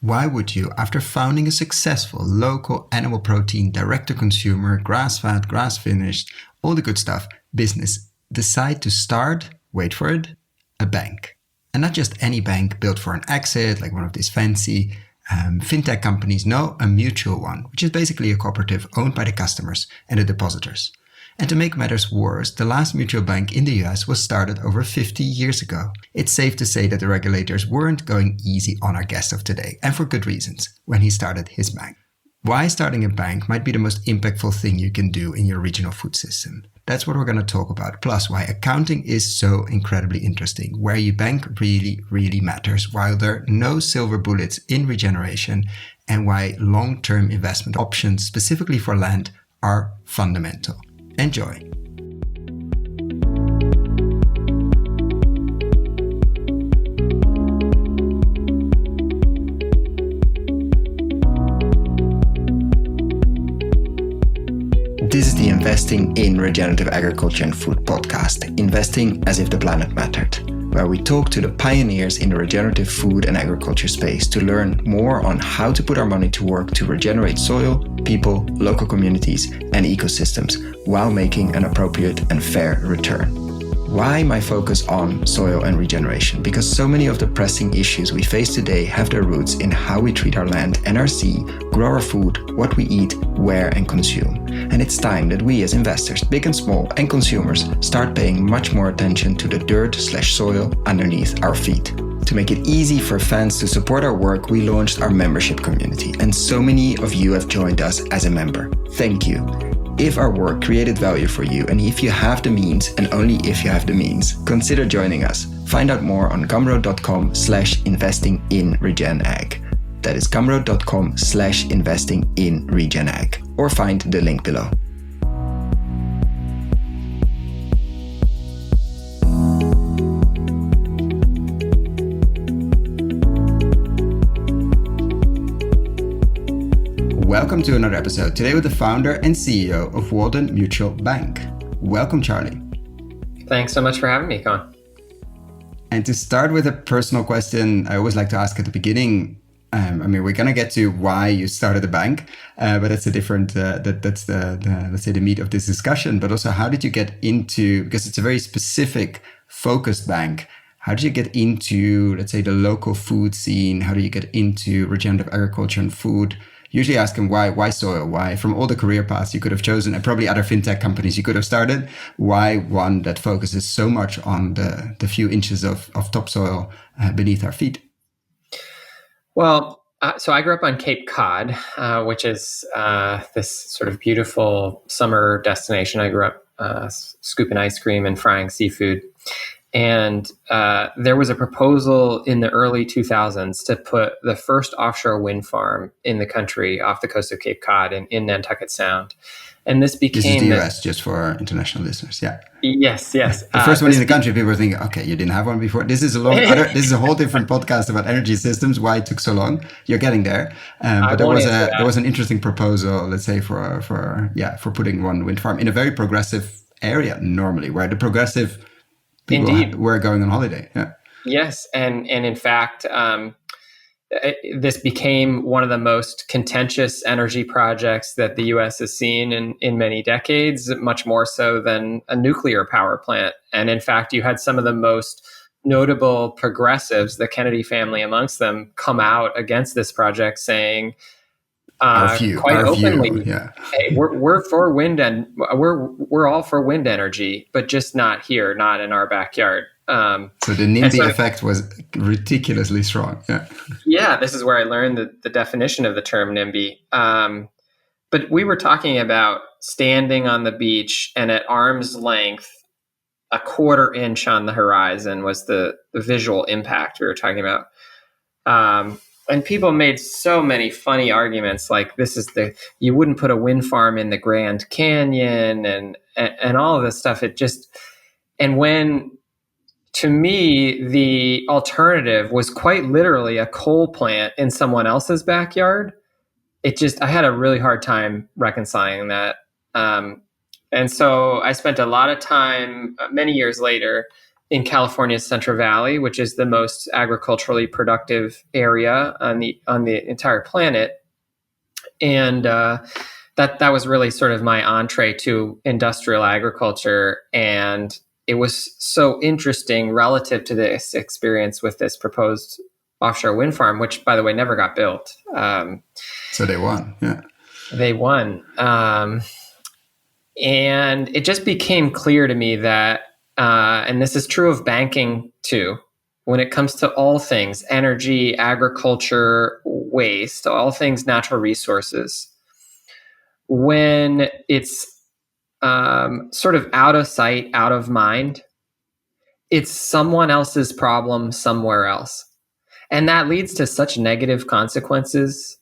Why would you, after founding a successful local animal protein direct-to-consumer, grass-fed, grass-finished, all the good stuff business, decide to start, wait for it, a bank? And not just any bank built for an exit, like one of these fancy fintech companies. No, a mutual one, which is basically a cooperative owned by the customers and the depositors. And to make matters worse, the last mutual bank in the US was started over 50 years ago. It's safe to say that the regulators weren't going easy on our guest of today, and for good reasons, when he started his bank. Why starting a bank might be the most impactful thing you can do in your regional food system. That's what we're going to talk about. Plus, why accounting is so incredibly interesting, where you bank really, really matters, while there are no silver bullets in regeneration, and why long-term investment options, specifically for land, are fundamental. Enjoy. This is the Investing in Regenerative Agriculture and Food podcast, Investing as if the planet mattered, where we talk to the pioneers in the regenerative food and agriculture space to learn more on how to put our money to work to regenerate soil, people, local communities, and ecosystems while making an appropriate and fair return. Why my focus on soil and regeneration? Because so many of the pressing issues we face today have their roots in how we treat our land and our sea, grow our food, what we eat, where and consume. And it's time that we as investors, big and small, and consumers start paying much more attention to the dirt/soil underneath our feet. To make it easy for fans to support our work, we launched our membership community, and so many of you have joined us as a member. Thank you. If our work created value for you, and if you have the means, and only if you have the means, consider joining us. Find out more on gumroad.com/investing-in-regen-ag. That is gumroad.com/investing-in-regen-ag. Or find the link below. Welcome to another episode, today with the founder and CEO of Walden Mutual Bank. Welcome, Charley. Thanks so much for having me, Koen. And to start with a personal question, I always like to ask at the beginning, we're going to get to why you started a bank, but that's a different, that's the let's say the meat of this discussion, but also how did you get into, because it's a very specific focused bank, how did you get into, let's say, the local food scene? How do you get into regenerative agriculture and food? Usually ask them why soil? Why, from all the career paths you could have chosen and probably other fintech companies you could have started, why one that focuses so much on the few inches of topsoil beneath our feet? Well, so I grew up on Cape Cod, which is this sort of beautiful summer destination. I grew up scooping ice cream and frying seafood. And there was a proposal in the early 2000s to put the first offshore wind farm in the country off the coast of Cape Cod in Nantucket Sound. And this became... This is the US, just for our international listeners, yeah. Yes. The first one in the country, people were thinking, okay, you didn't have one before. This is a whole different podcast about energy systems, why it took so long. You're getting there. But there was an interesting proposal, let's say, for putting one wind farm in a very progressive area normally, where the progressive... people were going on holiday. Yeah. Yes. And in fact, this became one of the most contentious energy projects that the U.S. has seen in many decades, much more so than a nuclear power plant. And in fact, you had some of the most notable progressives, the Kennedy family amongst them, come out against this project saying, quite openly, hey, we're for wind and we're all for wind energy, but just not here, not in our backyard. So the NIMBY effect was ridiculously strong. Yeah, this is where I learned the definition of the term NIMBY. But we were talking about standing on the beach and at arm's length, a quarter inch on the horizon was the visual impact we were talking about. And people made so many funny arguments, like you wouldn't put a wind farm in the Grand Canyon and all of this stuff. To me, the alternative was quite literally a coal plant in someone else's backyard. I had a really hard time reconciling that. And so I spent a lot of time, many years later, in California's Central Valley, which is the most agriculturally productive area on the entire planet. And that was really sort of my entree to industrial agriculture. And it was so interesting relative to this experience with this proposed offshore wind farm, which, by the way, never got built. So they won. Yeah. They won. And it just became clear to me that, and this is true of banking too, when it comes to all things energy, agriculture, waste, all things natural resources, when it's sort of out of sight, out of mind, it's someone else's problem somewhere else. And that leads to such negative consequences.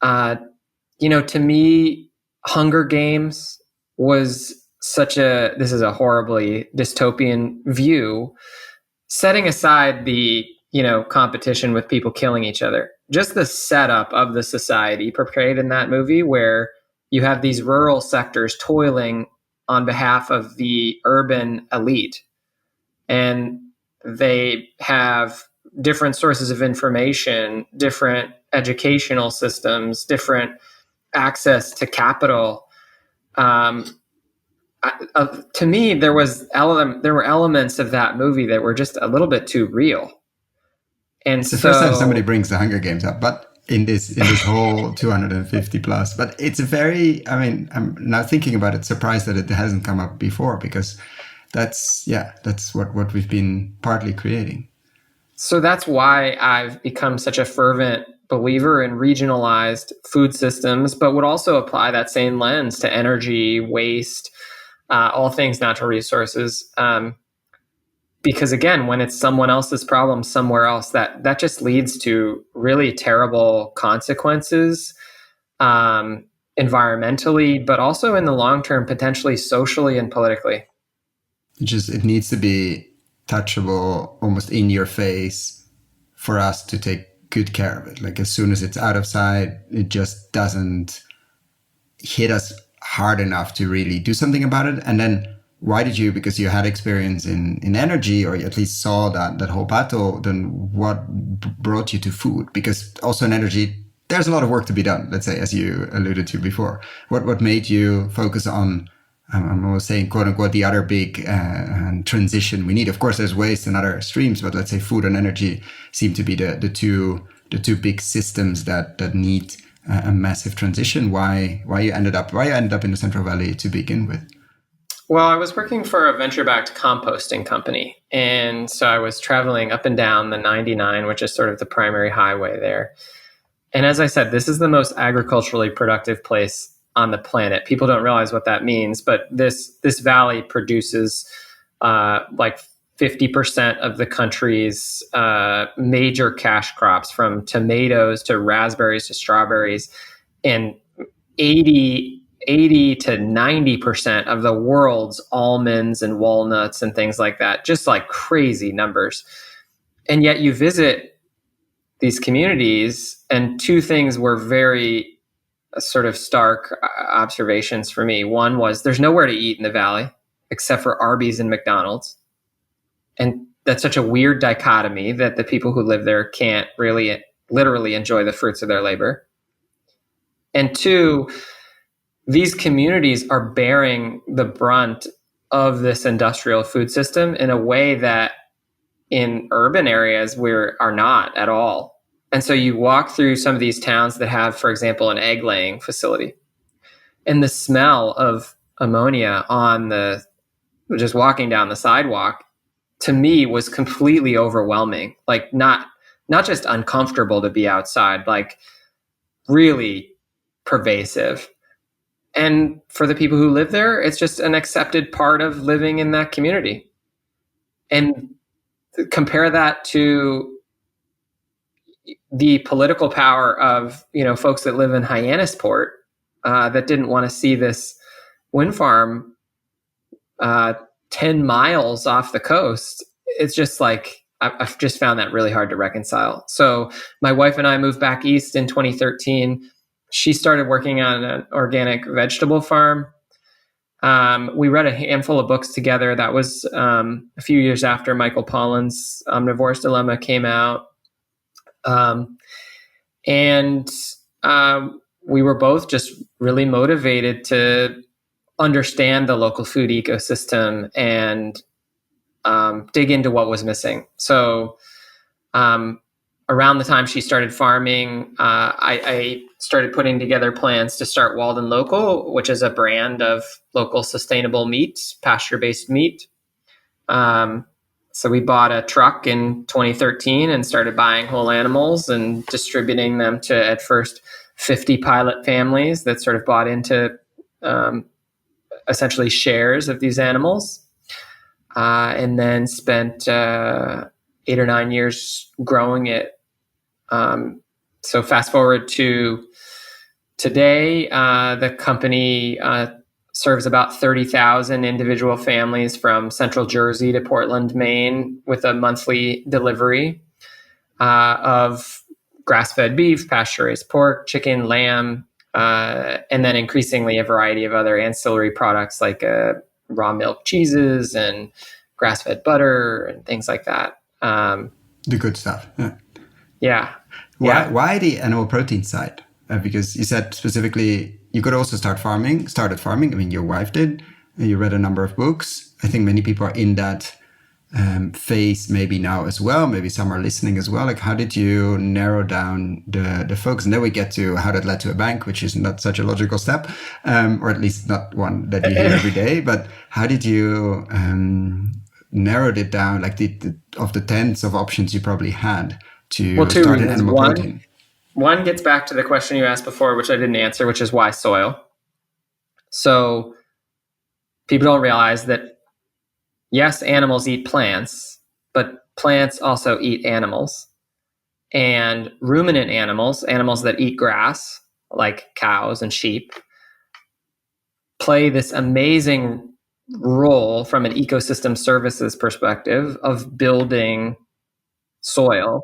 To me, Hunger Games was this is a horribly dystopian view, setting aside the, competition with people killing each other. Just the setup of the society portrayed in that movie, where you have these rural sectors toiling on behalf of the urban elite. And they have different sources of information, different educational systems, different access to capital. To me, there were elements of that movie that were just a little bit too real. And it's the first time somebody brings the Hunger Games up, but in this whole 250 plus. But it's I'm now thinking about it, surprised that it hasn't come up before, because that's what we've been partly creating. So that's why I've become such a fervent believer in regionalized food systems, but would also apply that same lens to energy, waste, all things natural resources. Because again, when it's someone else's problem somewhere else, that just leads to really terrible consequences, environmentally, but also in the long term, potentially socially and politically. It needs to be touchable, almost in your face, for us to take good care of it. Like, as soon as it's out of sight, it just doesn't hit us hard enough to really do something about it. And then why did you, because you had experience in energy, or you at least saw that whole battle, then what brought you to food? Because also in energy, there's a lot of work to be done, let's say, as you alluded to before. What made you focus on, I'm always saying, quote unquote, the other big transition we need? Of course, there's waste and other streams, but let's say food and energy seem to be the two big systems that need a massive transition. Why you ended up in the Central Valley to begin with? Well, I was working for a venture-backed composting company. And so I was traveling up and down the 99, which is sort of the primary highway there. And as I said, this is the most agriculturally productive place on the planet. People don't realize what that means, but this valley produces like 50% of the country's major cash crops, from tomatoes to raspberries to strawberries, and 80 to 90% of the world's almonds and walnuts and things like that. Just like crazy numbers. And yet you visit these communities, and two things were very sort of stark observations for me. One was there's nowhere to eat in the valley except for Arby's and McDonald's. And that's such a weird dichotomy that the people who live there can't really literally enjoy the fruits of their labor. And two, these communities are bearing the brunt of this industrial food system in a way that in urban areas are not at all. And so you walk through some of these towns that have, for example, an egg laying facility, and the smell of ammonia just walking down the sidewalk, to me, was completely overwhelming. Like, not just uncomfortable to be outside, like really pervasive. And for the people who live there, it's just an accepted part of living in that community. And compare that to the political power of, folks that live in Hyannisport that didn't want to see this wind farm 10 miles off the coast. It's just like, I've just found that really hard to reconcile. So my wife and I moved back east in 2013. She started working on an organic vegetable farm. We read a handful of books together. That was a few years after Michael Pollan's Omnivore's Dilemma came out. And we were both just really motivated to understand the local food ecosystem and dig into what was missing. So around the time she started farming, I started putting together plans to start Walden Local, which is a brand of local sustainable meat, pasture-based meat. So we bought a truck in 2013 and started buying whole animals and distributing them to, at first, 50 pilot families that sort of bought into essentially shares of these animals, and then spent 8 or 9 years growing it. So fast forward to today, the company serves about 30,000 individual families from Central Jersey to Portland, Maine, with a monthly delivery of grass-fed beef, pasture-raised pork, chicken, lamb, and then increasingly a variety of other ancillary products like raw milk cheeses and grass-fed butter and things like that. The good stuff. Yeah. Why the animal protein side? Because you said specifically you could also started farming. I mean, your wife did. You read a number of books. I think many people are in that phase maybe now as well. Maybe some are listening as well. Like, how did you narrow down the focus? And then we get to how that led to a bank, which is not such a logical step, or at least not one that you hear every day. But how did you narrowed it down, like of the tens of options you probably had to start an animal protein? One gets back to the question you asked before, which I didn't answer, which is why soil. So people don't realize that, yes, animals eat plants, but plants also eat animals. And ruminant animals that eat grass, like cows and sheep, play this amazing role from an ecosystem services perspective of building soil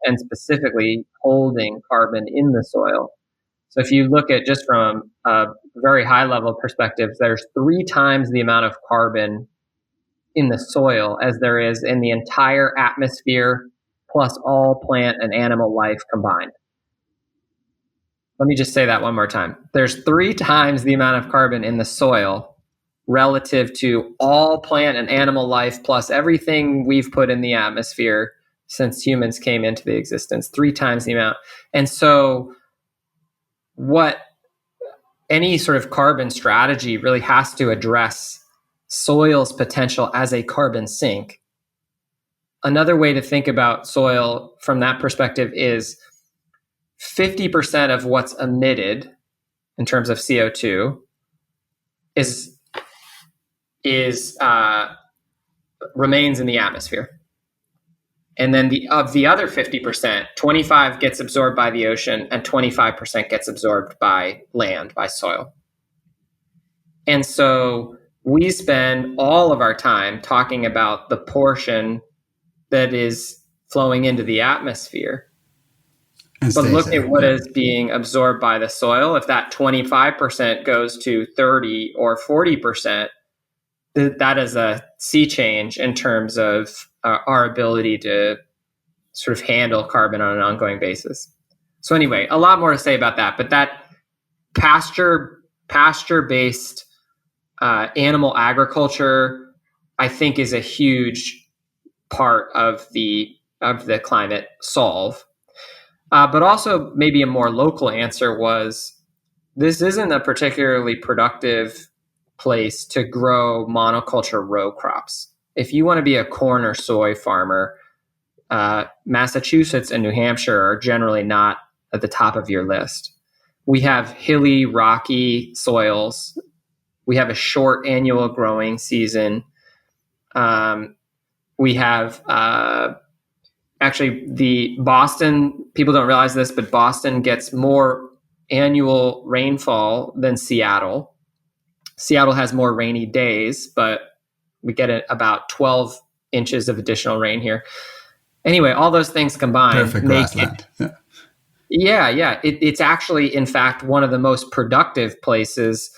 and specifically holding carbon in the soil. So if you look at just from a very high level perspective, there's 3 times the amount of carbon in the soil as there is in the entire atmosphere plus all plant and animal life combined. Let me just say that one more time. There's 3 times the amount of carbon in the soil relative to all plant and animal life plus everything we've put in the atmosphere since humans came into the existence, 3 times the amount. And so what any sort of carbon strategy really has to address soil's potential as a carbon sink. Another way to think about soil from that perspective is 50% of what's emitted in terms of CO2 remains in the atmosphere. And then of the other 50%, 25 gets absorbed by the ocean and 25% gets absorbed by land, by soil. And so we spend all of our time talking about the portion that is flowing into the atmosphere. But look at what is being absorbed by the soil. If that 25% goes to 30 or 40%, that is a sea change in terms of our ability to sort of handle carbon on an ongoing basis. So anyway, a lot more to say about that. But that pasture-based animal agriculture, I think, is a huge part of the climate solve. But also maybe a more local answer was, this isn't a particularly productive place to grow monoculture row crops. If you want to be a corn or soy farmer, Massachusetts and New Hampshire are generally not at the top of your list. We have hilly, rocky soils. We have a short annual growing season. We have actually the Boston, people don't realize this, but Boston gets more annual rainfall than Seattle. Seattle has more rainy days, but we get about 12 inches of additional rain here. Anyway, all those things combined perfect grassland. Yeah. It's actually, in fact, one of the most productive places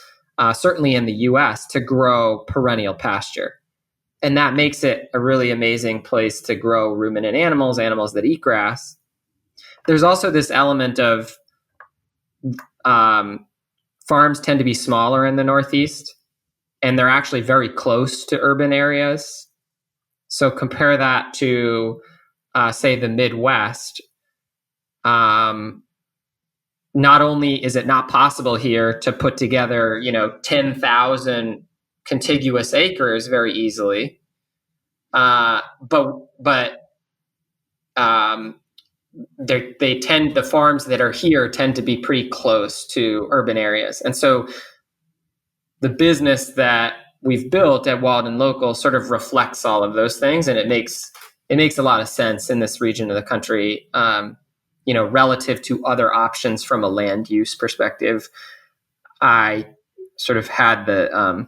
certainly in the US, to grow perennial pasture. And that makes it a really amazing place to grow ruminant animals, animals that eat grass. There's also this element of farms tend to be smaller in the Northeast, and they're actually very close to urban areas. So compare that to, say, the Midwest. Not only is it not possible here to put together, 10,000 contiguous acres very easily, but the farms that are here tend to be pretty close to urban areas. And so the business that we've built at Walden Local sort of reflects all of those things, and it makes a lot of sense in this region of the country, relative to other options from a land use perspective. I sort of had the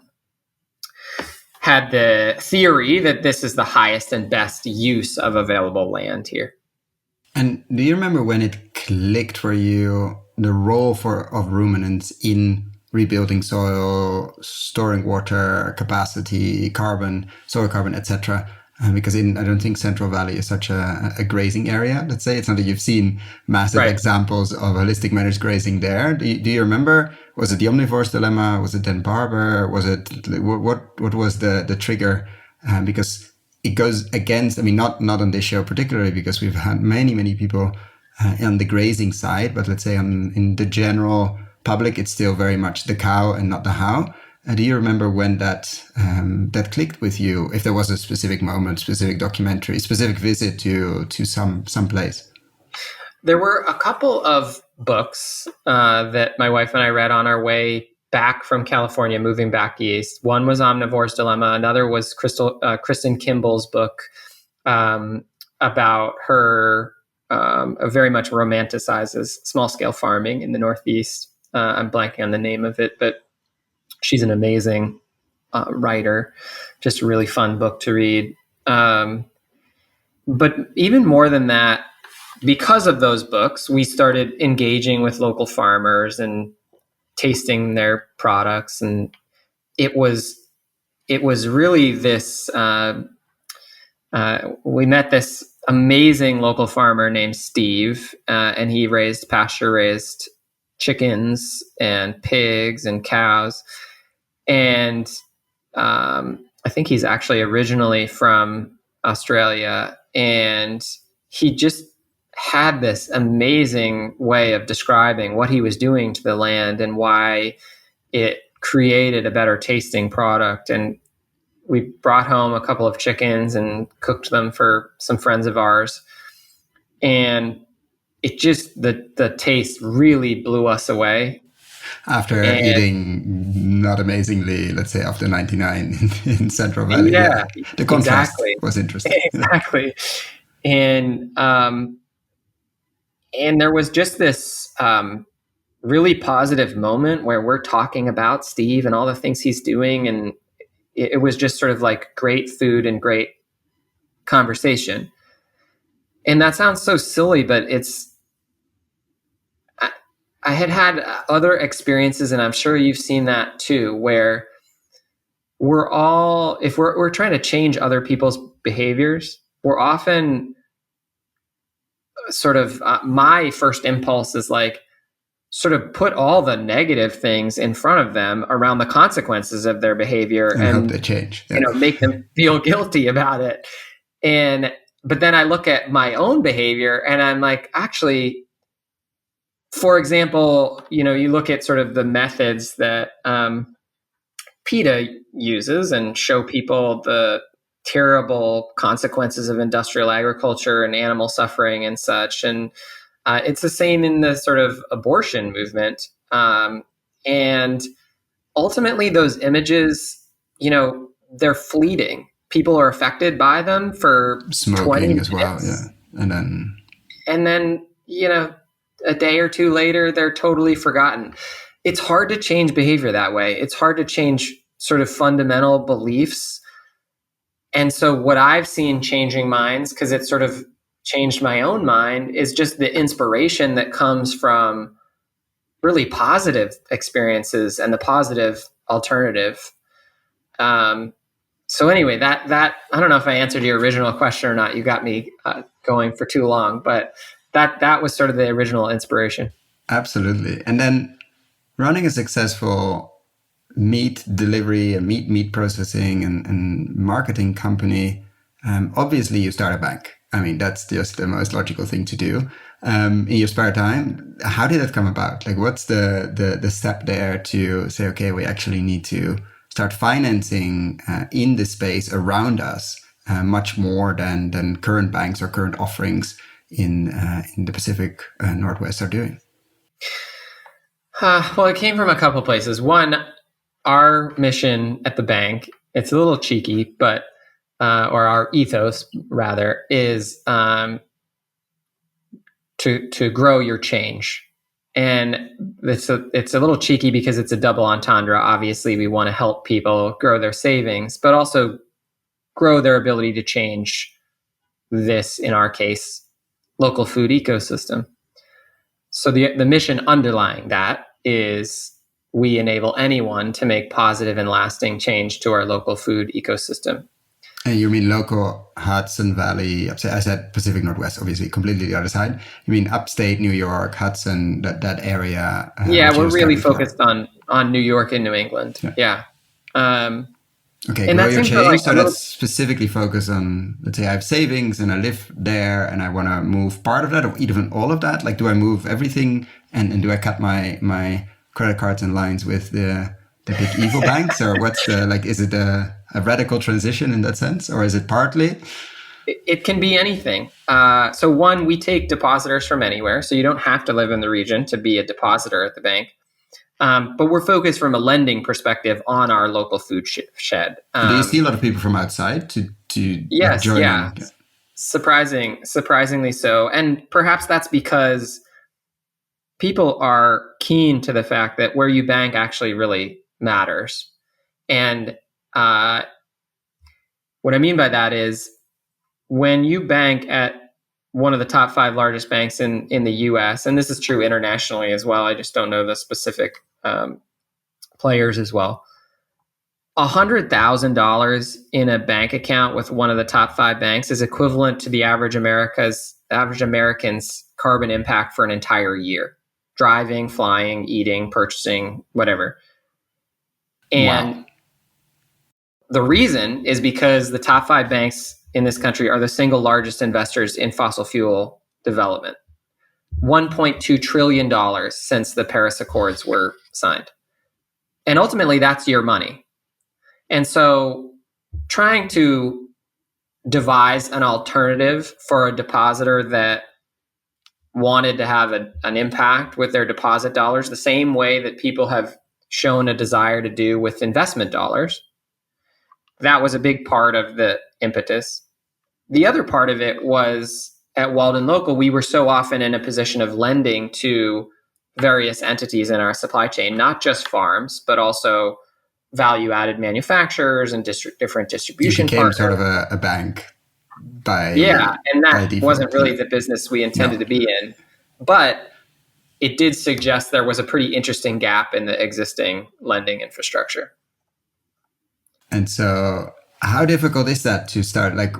theory that this is the highest and best use of available land here. And do you remember when it clicked for you, the role of ruminants in rebuilding soil, storing water, capacity, carbon, soil carbon, etc.? Because I don't think Central Valley is such a grazing area, let's say. It's not that you've seen massive examples of holistic managed grazing there. Do you remember? Was it the omnivore's dilemma? Was it Dan Barber? Was it, what was the trigger? Because it goes against, not on this show particularly, because we've had many people on the grazing side, but let's say in the general public, it's still very much the cow and not the how. Do you remember when that clicked with you? If there was a specific moment, specific documentary, specific visit to some place? There were a couple of books that my wife and I read on our way back from California, moving back east. One was Omnivore's Dilemma. Another was Kristen Kimball's book about her, very much romanticizes small scale farming in the Northeast. I'm blanking on the name of it, but she's an amazing writer. Just a really fun book to read. But even more than that, because of those books, we started engaging with local farmers and tasting their products. And it was really this, we met this amazing local farmer named Steve, and he raised pasture-raised chickens and pigs and cows. And I think he's actually originally from Australia, and he just had this amazing way of describing what he was doing to the land and why it created a better tasting product. And we brought home a couple of chickens and cooked them for some friends of ours. And it just, the taste really blew us away. After eating not amazingly, let's say after 99 in Central Valley. Yeah, the contrast was interesting. Exactly. And there was just this really positive moment where we're talking about Steve and all the things he's doing. And it was just sort of like great food and great conversation. And that sounds so silly, but I had other experiences, and I'm sure you've seen that too, where if we're trying to change other people's behaviors, we're often sort of, my first impulse is like, sort of put all the negative things in front of them around the consequences of their behavior and hope they change. Yeah. Make them feel guilty about it. But then I look at my own behavior and I'm like, actually, for example, you look at sort of the methods that PETA uses and show people the terrible consequences of industrial agriculture and animal suffering and such. And it's the same in the sort of abortion movement. And ultimately those images, they're fleeting. People are affected by them for smoking 20 minutes. As well. Yeah. And then, a day or two later, they're totally forgotten. It's hard to change behavior that way. It's hard to change sort of fundamental beliefs. And so what I've seen changing minds, because it sort of changed my own mind, is just the inspiration that comes from really positive experiences and the positive alternative. So anyway, that I don't know if I answered your original question or not. You got me going for too long, but that was sort of the original inspiration. Absolutely. And then running a successful meat delivery and meat processing and marketing company, obviously you start a bank. I mean, that's just the most logical thing to do. In your spare time, how did that come about? Like, what's the step there to say, okay, we actually need to start financing in the space around us much more than current banks or current offerings in the Pacific Northwest are doing? Well, it came from a couple places. One, our mission at the bank, it's a little cheeky, but or our ethos rather, is to grow your change. And it's a little cheeky because it's a double entendre. Obviously, we want to help people grow their savings, but also grow their ability to change this, in our case, local food ecosystem. So the mission underlying that is we enable anyone to make positive and lasting change to our local food ecosystem. And you mean local Hudson Valley? I said Pacific Northwest, obviously, completely the other side. You mean upstate New York, Hudson, that area? Yeah, we're really focused on New York and New England. Yeah. Okay, and grow your change. Like so that's specifically focused on, let's say I have savings and I live there and I want to move part of that or even all of that. Like, do I move everything and do I cut my credit cards and lines with the big evil banks, or what's the, like, is it a radical transition in that sense, or is it partly? It can be anything. So one, we take depositors from anywhere. So you don't have to live in the region to be a depositor at the bank. But we're focused from a lending perspective on our local food shed. Do you see a lot of people from outside to yes, join yeah. in? Surprisingly so. And perhaps that's because people are keen to the fact that where you bank actually really matters. And what I mean by that is when you bank at one of the top 5 largest banks in the US, and this is true internationally as well, I just don't know the specific players as well. $100,000 in a bank account with one of the top 5 banks is equivalent to the average American's carbon impact for an entire year. Driving, flying, eating, purchasing, whatever. And wow. The reason is because the top 5 banks in this country are the single largest investors in fossil fuel development. $1.2 trillion since the Paris Accords were signed. And ultimately, that's your money. And so trying to devise an alternative for a depositor that wanted to have an impact with their deposit dollars, the same way that people have shown a desire to do with investment dollars, that was a big part of the impetus. The other part of it was at Walden Local, we were so often in a position of lending to various entities in our supply chain, not just farms, but also value-added manufacturers and different distribution partners. You became sort of a bank by and that default. Wasn't really the business we intended to be in. But it did suggest there was a pretty interesting gap in the existing lending infrastructure. And so how difficult is that to start? Like,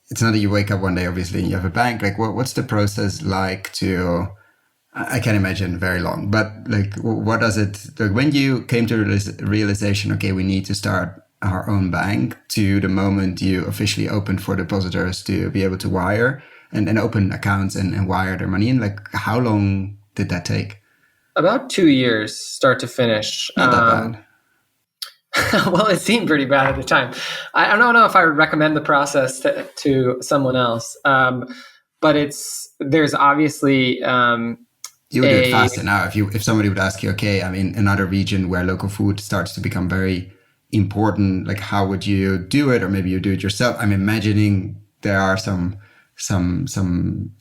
it's not that you wake up one day, obviously, and you have a bank. Like, what's the process like to, I can imagine very long, but like, what does it, like when you came to the realization, okay, we need to start our own bank, to the moment you officially opened for depositors to be able to wire and open accounts and wire their money in, like, how long did that take? About 2 years, start to finish. Not that bad. Well, it seemed pretty bad at the time. I don't know if I would recommend the process to someone else, but there's obviously you would do it faster now. If somebody would ask you, okay, I mean, another region where local food starts to become very important, like how would you do it, or maybe you do it yourself? I'm imagining there are some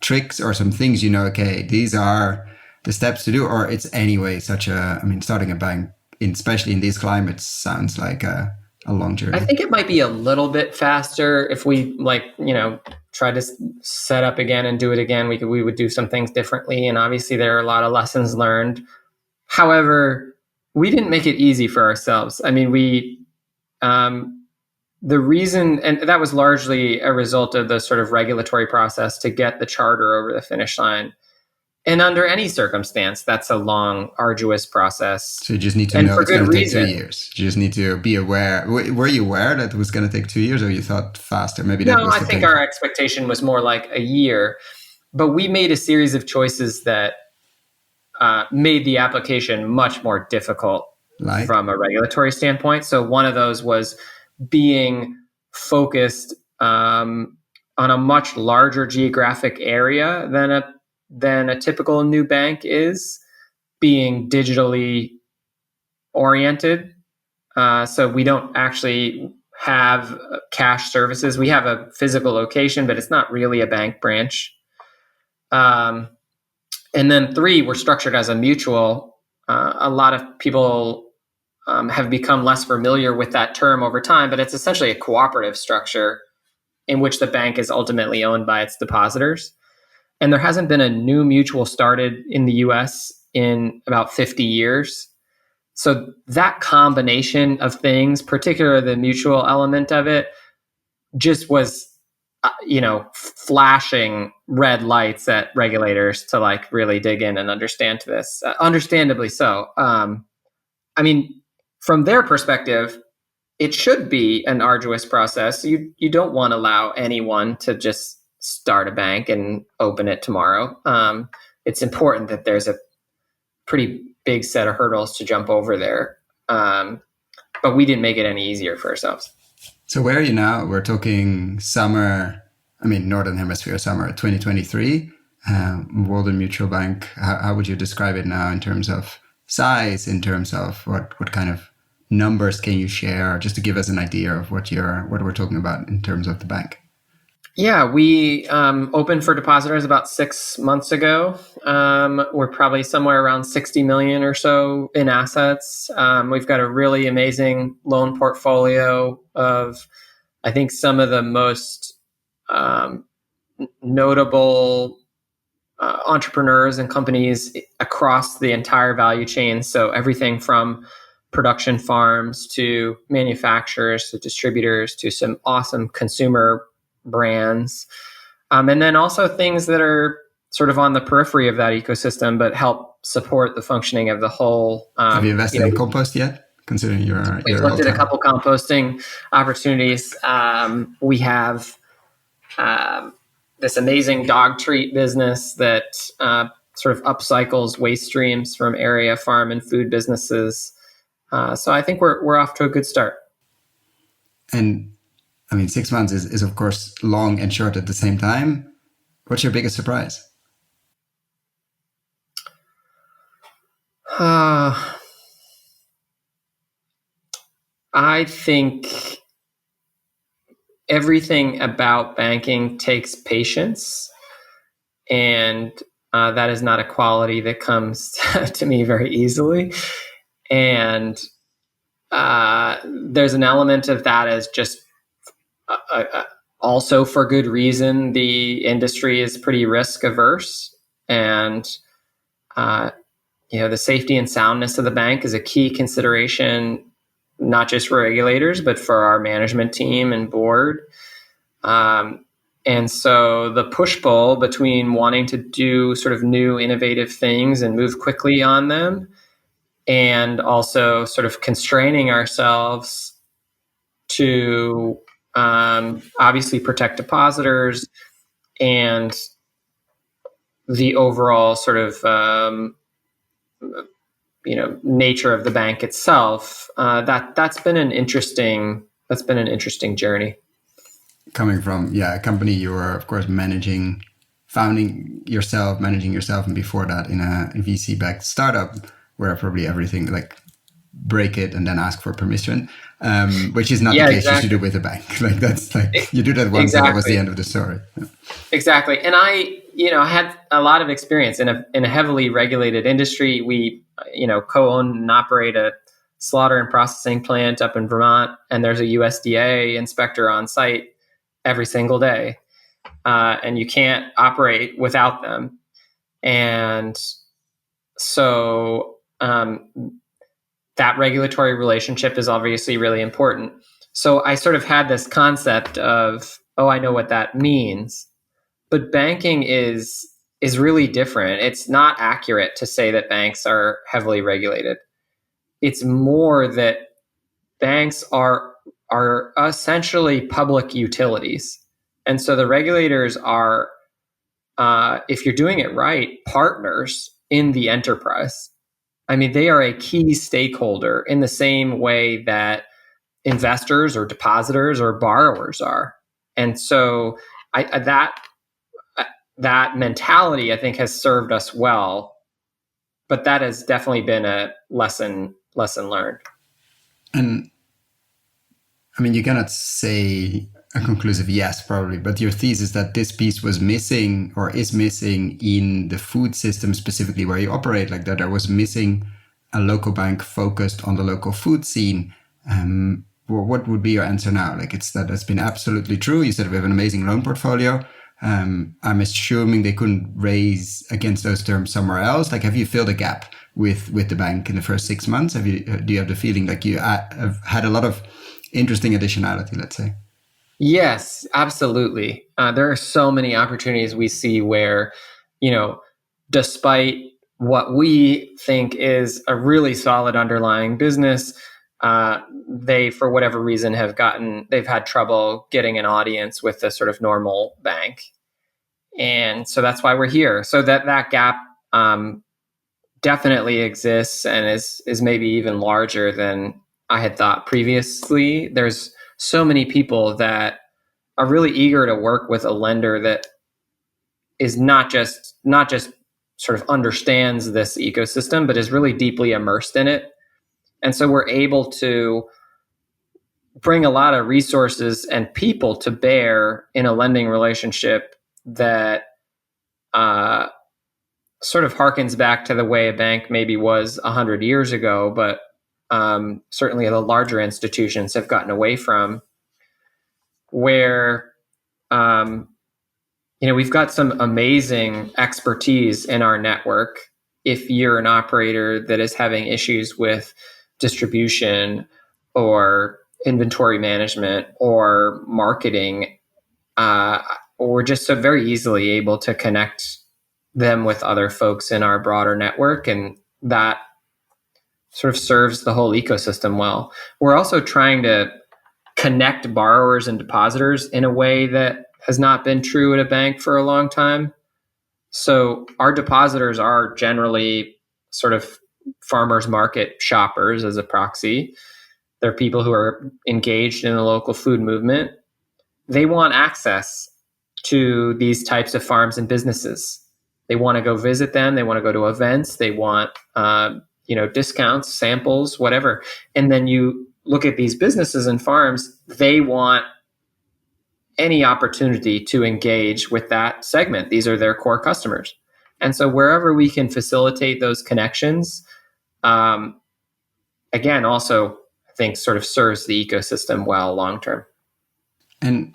tricks or some things, okay, these are the steps to do, or it's anyway starting a bank, especially in these climates, sounds like a long journey. I think it might be a little bit faster if we try to set up again and do it again. We would do some things differently, and obviously there are a lot of lessons learned. However, we didn't make it easy for ourselves. I mean, the reason, and that was largely a result of the sort of regulatory process to get the charter over the finish line. And under any circumstance, that's a long, arduous process. So you just need to know it's going to take 2 years. You just need to be aware. Were you aware that it was going to take 2 years, or you thought faster? Maybe that was the I think our expectation was more like a year. But we made a series of choices that made the application much more difficult from a regulatory standpoint. So one of those was being focused on a much larger geographic area than a typical new bank is, being digitally oriented. So we don't actually have cash services. We have a physical location, but it's not really a bank branch. And then 3, we're structured as a mutual. A lot of people have become less familiar with that term over time, but it's essentially a cooperative structure in which the bank is ultimately owned by its depositors. And there hasn't been a new mutual started in the US in about 50 years. So that combination of things, particularly the mutual element of it, just was, flashing red lights at regulators to like really dig in and understand this. Understandably so. I mean, from their perspective, it should be an arduous process. You don't want to allow anyone to just start a bank and open it tomorrow. It's important that there's a pretty big set of hurdles to jump over there. But we didn't make it any easier for ourselves. So where are you now? We're talking summer, Northern Hemisphere summer 2023. Walden Mutual Bank, how would you describe it now in terms of size, in terms of what kind of numbers can you share, just to give us an idea of what we're talking about in terms of the bank? Yeah, we opened for depositors about 6 months ago. We're probably somewhere around 60 million or so in assets. We've got a really amazing loan portfolio of, I think, some of the most notable entrepreneurs and companies across the entire value chain. So everything from production farms to manufacturers to distributors to some awesome consumer brands. And then also things that are sort of on the periphery of that ecosystem, but help support the functioning of the whole. Have you invested in compost yet? Considering we've looked at a couple composting opportunities. We have this amazing dog treat business that sort of upcycles waste streams from area farm and food businesses. So I think we're off to a good start. And 6 months is of course long and short at the same time. What's your biggest surprise? I think everything about banking takes patience, and that is not a quality that comes to me very easily. And there's an element of that as just also for good reason. The industry is pretty risk averse, and the safety and soundness of the bank is a key consideration, not just for regulators, but for our management team and board. And so the push-pull between wanting to do sort of new innovative things and move quickly on them, and also sort of constraining ourselves to obviously protect depositors and the overall sort of nature of the bank itself. That's been an interesting journey. Coming from a company you were of course managing yourself, and before that in a VC-backed startup where probably everything like break it and then ask for permission, which is not the case. Exactly. You should do with a bank. Like that's like you do that once and that was the end of the story. Yeah. Exactly. And I had a lot of experience in a heavily regulated industry. We, co-own and operate a slaughter and processing plant up in Vermont, and there's a USDA inspector on site every single day. And you can't operate without them. And so, that regulatory relationship is obviously really important. So I sort of had this concept of, oh, I know what that means. But banking is really different. It's not accurate to say that banks are heavily regulated. It's more that banks are essentially public utilities. And so the regulators are, if you're doing it right, partners in the enterprise. I mean, they are a key stakeholder in the same way that investors or depositors or borrowers are. And so that mentality, I think, has served us well, but that has definitely been a lesson learned. And I mean, you cannot say a conclusive yes, probably, but your thesis that this piece was missing or is missing in the food system, specifically where you operate, like that there was missing a local bank focused on the local food scene. What would be your answer now? Like, it's that has been absolutely true. You said we have an amazing loan portfolio. I'm assuming they couldn't raise against those terms somewhere else. Like, have you filled a gap with the bank in the first 6 months? Do you have the feeling like you have had a lot of interesting additionality, let's say? Yes, absolutely. There are so many opportunities we see where, despite what we think is a really solid underlying business, they, for whatever reason, they've had trouble getting an audience with the sort of normal bank. And so that's why we're here. So that gap definitely exists and is maybe even larger than I had thought previously. There's so many people that are really eager to work with a lender that is not just sort of understands this ecosystem, but is really deeply immersed in it. And so we're able to bring a lot of resources and people to bear in a lending relationship that sort of harkens back to the way a bank maybe was 100 years ago, but certainly the larger institutions have gotten away from, where we've got some amazing expertise in our network. If you're an operator that is having issues with distribution or inventory management or marketing, we're just so very easily able to connect them with other folks in our broader network, and that sort of serves the whole ecosystem well. We're also trying to connect borrowers and depositors in a way that has not been true at a bank for a long time. So our depositors are generally sort of farmers market shoppers as a proxy. They're people who are engaged in the local food movement. They want access to these types of farms and businesses. They want to go visit them. They want to go to events. They want, discounts, samples, whatever. And then you look at these businesses and farms, they want any opportunity to engage with that segment. These are their core customers. And so wherever we can facilitate those connections, again, also, I think sort of serves the ecosystem well long term. And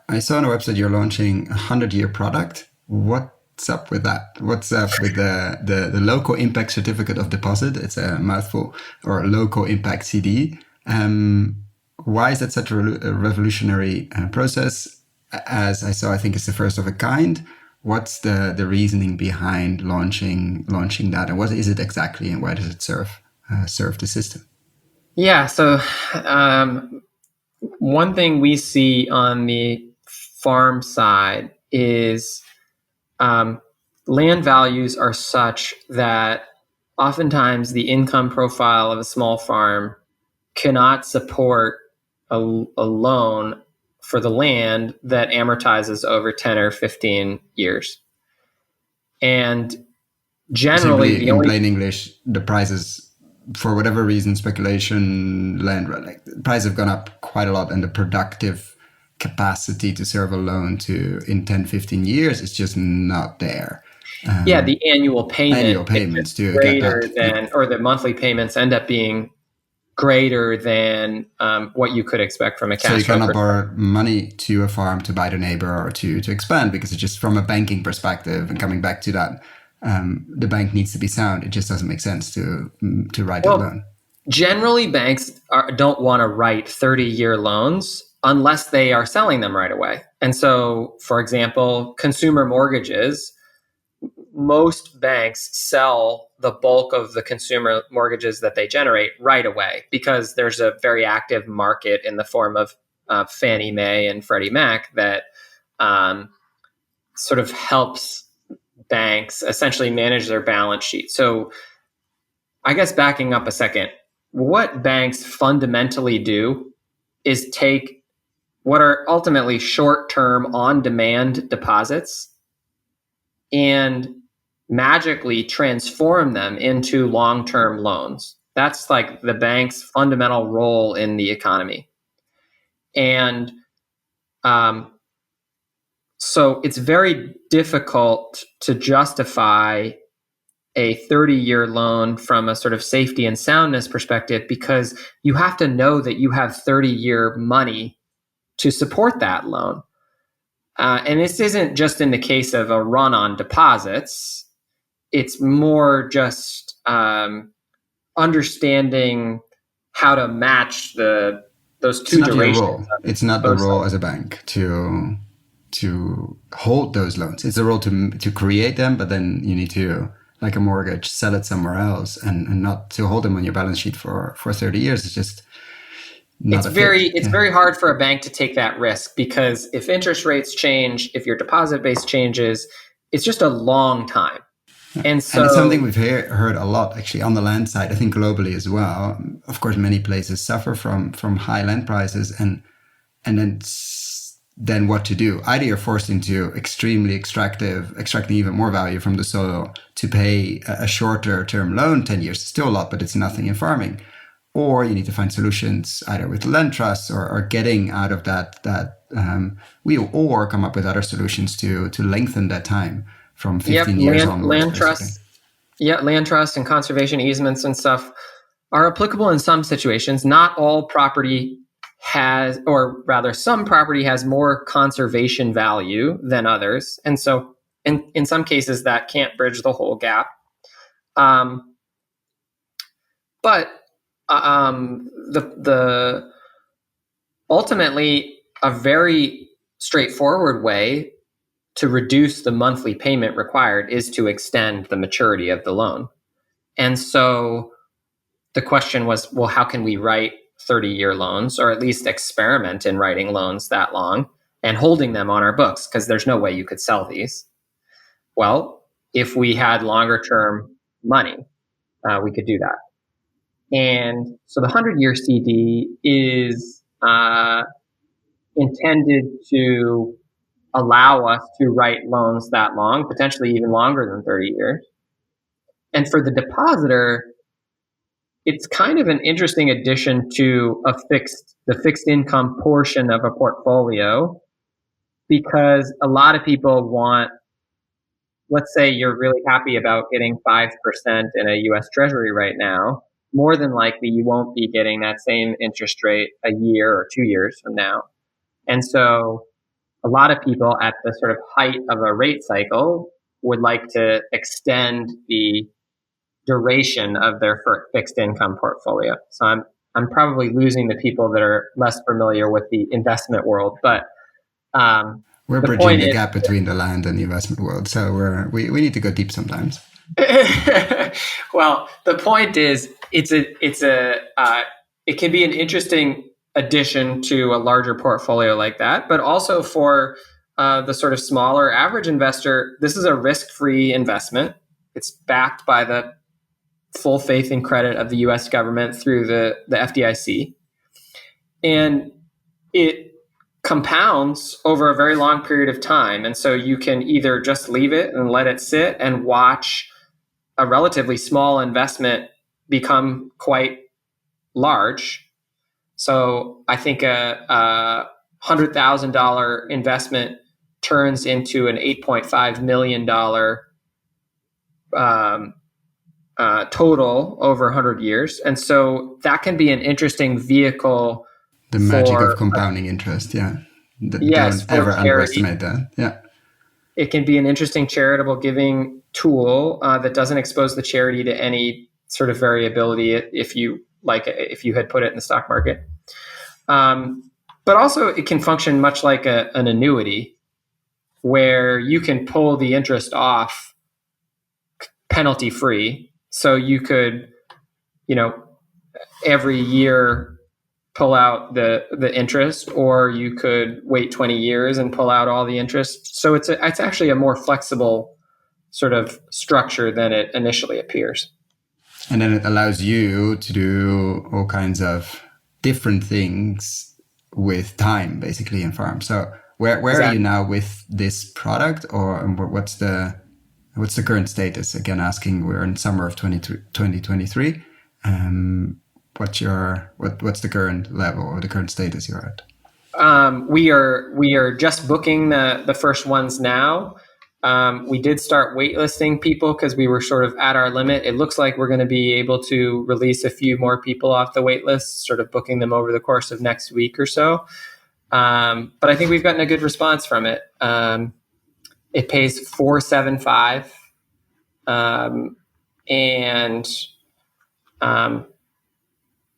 I saw on the website you're launching a 100-year product. What's up with that? What's up with the local impact certificate of deposit? It's a mouthful, or a local impact CD. Why is that such a revolutionary process? As I saw, I think it's the first of a kind. What's the reasoning behind launching that, and what is it exactly, and why does it serve the system? Yeah, so one thing we see on the farm side is land values are such that oftentimes the income profile of a small farm cannot support a loan for the land that amortizes over 10 or 15 years. And generally, in plain English, the prices, for whatever reason, speculation, land, like the prices have gone up quite a lot, and the productive capacity to serve a loan in 10, 15 years is just not there. The annual payments to greater than, or the monthly payments end up being greater than what you could expect from a cash flow. So you cannot borrow money to a farm to buy the neighbor or to expand, because it's just from a banking perspective, and coming back to that, the bank needs to be sound. It just doesn't make sense to write a loan. Generally, banks don't want to write 30-year loans unless they are selling them right away. And so, for example, consumer mortgages, most banks sell the bulk of the consumer mortgages that they generate right away because there's a very active market in the form of Fannie Mae and Freddie Mac that sort of helps banks essentially manage their balance sheet. So I guess backing up a second, what banks fundamentally do is take what are ultimately short-term on-demand deposits and magically transform them into long-term loans. That's like the bank's fundamental role in the economy. And so it's very difficult to justify a 30-year loan from a sort of safety and soundness perspective because you have to know that you have 30-year money to support that loan. And this isn't just in the case of a run on deposits. It's more just understanding how to match those two durations. It's not the role as a bank to hold those loans. It's a role to create them, but then you need to, like a mortgage, sell it somewhere else and not to hold them on your balance sheet for 30 years. It's just not it's very hard for a bank to take that risk because if interest rates change, if your deposit base changes, it's just a long time. Yeah. And so it's something we've heard a lot actually on the land side, I think globally as well. Of course, many places suffer from high land prices and then what to do? Either you're forced into extremely extracting even more value from the soil to pay a shorter term loan, 10 years is still a lot, but it's nothing in farming. Or you need to find solutions either with land trusts or getting out of that wheel, or come up with other solutions to lengthen that time from 15 years onwards. Land trusts and conservation easements and stuff are applicable in some situations. Not all property has, or rather some property has more conservation value than others. And so in some cases that can't bridge the whole gap. But the ultimately a very straightforward way to reduce the monthly payment required is to extend the maturity of the loan. And so the question was, well, how can we write 30-year loans, or at least experiment in writing loans that long and holding them on our books? Because there's no way you could sell these. Well, if we had longer term money, we could do that. And so the 100-year CD is intended to allow us to write loans that long, potentially even longer than 30 years. And for the depositor, it's kind of an interesting addition to the fixed income portion of a portfolio, because a lot of people want, let's say you're really happy about getting 5% in a US Treasury right now. More than likely, you won't be getting that same interest rate a year or 2 years from now. And so a lot of people at the sort of height of a rate cycle would like to extend the duration of their fixed income portfolio. So I'm probably losing the people that are less familiar with the investment world, but we're bridging the gap between the land and the investment world. So we need to go deep sometimes. Well, the point is, it can be an interesting addition to a larger portfolio like that, but also for the sort of smaller average investor, this is a risk-free investment. It's backed by the full faith and credit of the U.S. government through the FDIC, and it compounds over a very long period of time. And so you can either just leave it and let it sit and watch a relatively small investment become quite large. So I think a $100,000 investment turns into an $8.5 million total over 100 years. And so that can be an interesting vehicle. The magic of compounding interest, yeah. Yes, don't ever underestimate that. Yeah. It can be an interesting charitable giving tool that doesn't expose the charity to any sort of variability if you like if you had put it in the stock market. But also it can function much like an annuity, where you can pull the interest off penalty free. So you could, every year pull out the interest, or you could wait 20 years and pull out all the interest. So it's actually a more flexible sort of structure than it initially appears. And then it allows you to do all kinds of different things with time, basically, in farm. So where exactly. Are you now with this product, or what's the current status? Again, asking, we're in summer of 2023. What's the current level or the current status you're at? We are just booking the first ones now. We did start waitlisting people because we were sort of at our limit. It looks like we're going to be able to release a few more people off the wait list, sort of booking them over the course of next week or so. But I think we've gotten a good response from it. It pays $475,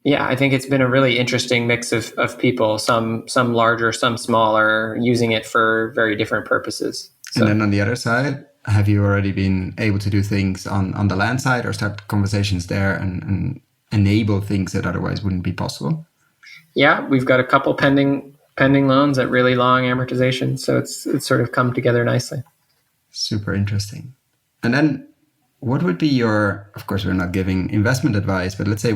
yeah, I think it's been a really interesting mix of people, some larger, some smaller, using it for very different purposes. So. And then on the other side, have you already been able to do things on the land side, or start conversations there and enable things that otherwise wouldn't be possible? Yeah, we've got a couple pending loans at really long amortization. So it's sort of come together nicely. Super interesting. And then what would be your, of course, we're not giving investment advice, but let's say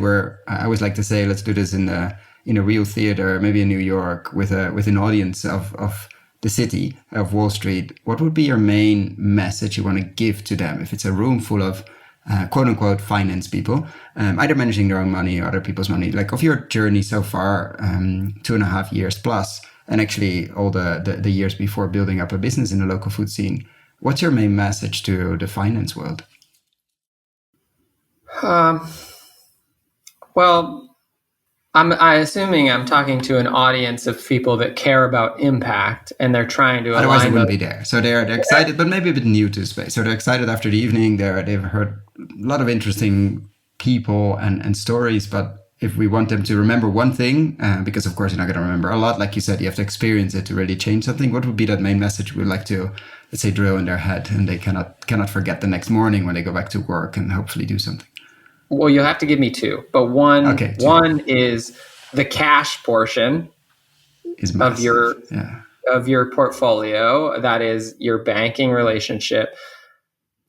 I always like to say, let's do this in a real theater, maybe in New York, with an audience of the city, of Wall Street. What would be your main message you want to give to them if it's a room full of quote unquote finance people, either managing their own money or other people's money, like of your journey so far, 2.5 years plus, and actually all the years before building up a business in the local food scene? What's your main message to the finance world? Well, I'm assuming I'm talking to an audience of people that care about impact, and they're trying to. Otherwise, it wouldn't be there. So they're excited, but maybe a bit new to the space. So they're excited after the evening. They've heard a lot of interesting people and stories. But if we want them to remember one thing, because of course you're not going to remember a lot, like you said, you have to experience it to really change something. What would be that main message we'd like to, let's say, drill in their head, and they cannot forget the next morning when they go back to work and hopefully do something? Well, you'll have to give me two, but one is the cash portion of your portfolio. That is your banking relationship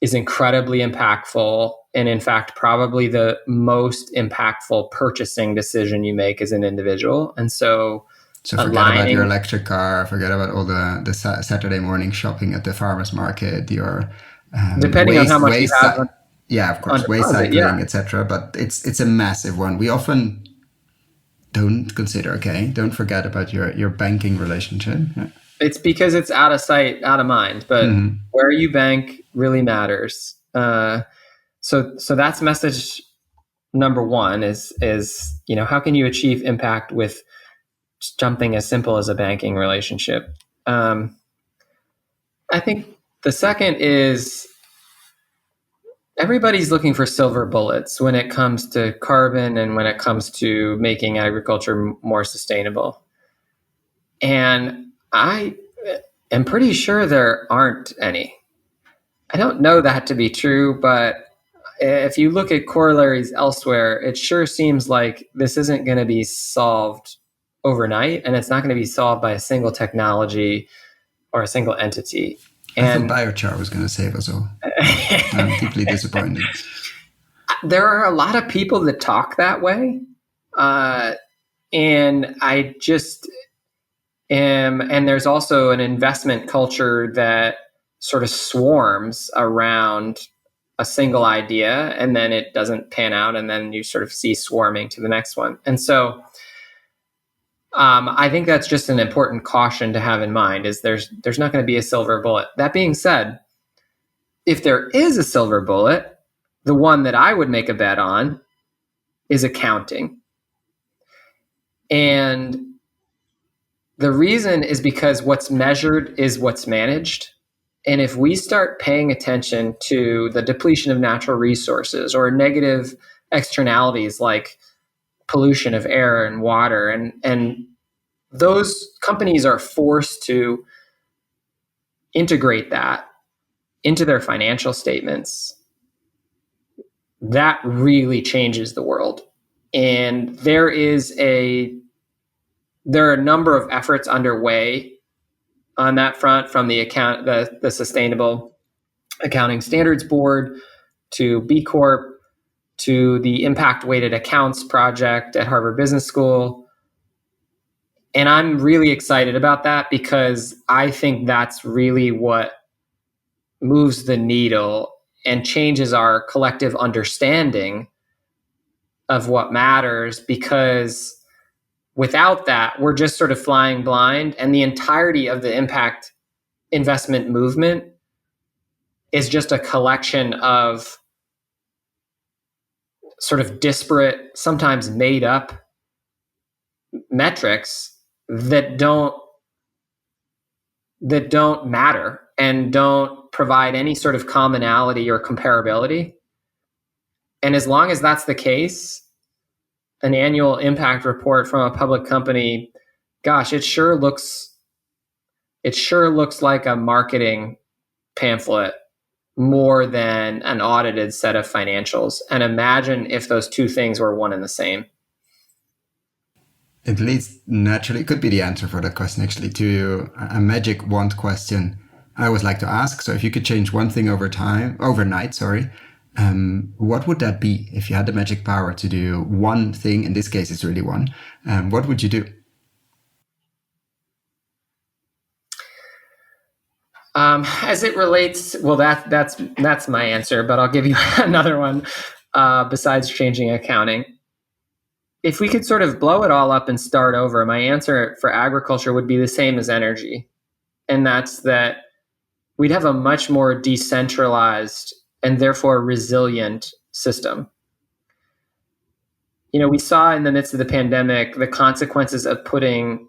is incredibly impactful, and in fact, probably the most impactful purchasing decision you make as an individual. And so forget about your electric car, forget about all the Saturday morning shopping at the farmer's market, your depending on how much you have. Yeah, of course, waste cycling, etc. But it's a massive one. We often don't consider. Okay, don't forget about your banking relationship. Yeah. It's because it's out of sight, out of mind. But where you bank really matters. So that's message number one. Is how can you achieve impact with something as simple as a banking relationship? I think the second is, everybody's looking for silver bullets when it comes to carbon and when it comes to making agriculture more sustainable. And I am pretty sure there aren't any. I don't know that to be true, but if you look at corollaries elsewhere, it sure seems like this isn't going to be solved overnight, and it's not going to be solved by a single technology or a single entity. And I thought biochar was going to save us all. I'm deeply disappointed. There are a lot of people that talk that way. And I just am, and there's also an investment culture that sort of swarms around a single idea, and then it doesn't pan out, and then you sort of see swarming to the next one. And so I think that's just an important caution to have in mind, is there's not going to be a silver bullet. That being said, if there is a silver bullet, the one that I would make a bet on is accounting. And the reason is because what's measured is what's managed. And if we start paying attention to the depletion of natural resources or negative externalities like pollution of air and water. And those companies are forced to integrate that into their financial statements. That really changes the world. And there are a number of efforts underway on that front, from the Sustainable Accounting Standards Board to B Corp to the Impact Weighted Accounts Project at Harvard Business School. And I'm really excited about that because I think that's really what moves the needle and changes our collective understanding of what matters, because without that, we're just sort of flying blind, and the entirety of the impact investment movement is just a collection of sort of disparate, sometimes made up metrics that don't matter and don't provide any sort of commonality or comparability. And as long as that's the case, an annual impact report from a public company, gosh, it sure looks like a marketing pamphlet more than an audited set of financials. And imagine if those two things were one and the same. It leads naturally, it could be the answer for that question actually, to a magic wand question I always like to ask. So if you could change one thing overnight, what would that be? If you had the magic power to do one thing, in this case it's really one, what would you do? As it relates, well, that's my answer, but I'll give you another one besides changing accounting. If we could sort of blow it all up and start over, my answer for agriculture would be the same as energy. And that's that we'd have a much more decentralized and therefore resilient system. You know, we saw in the midst of the pandemic the consequences of putting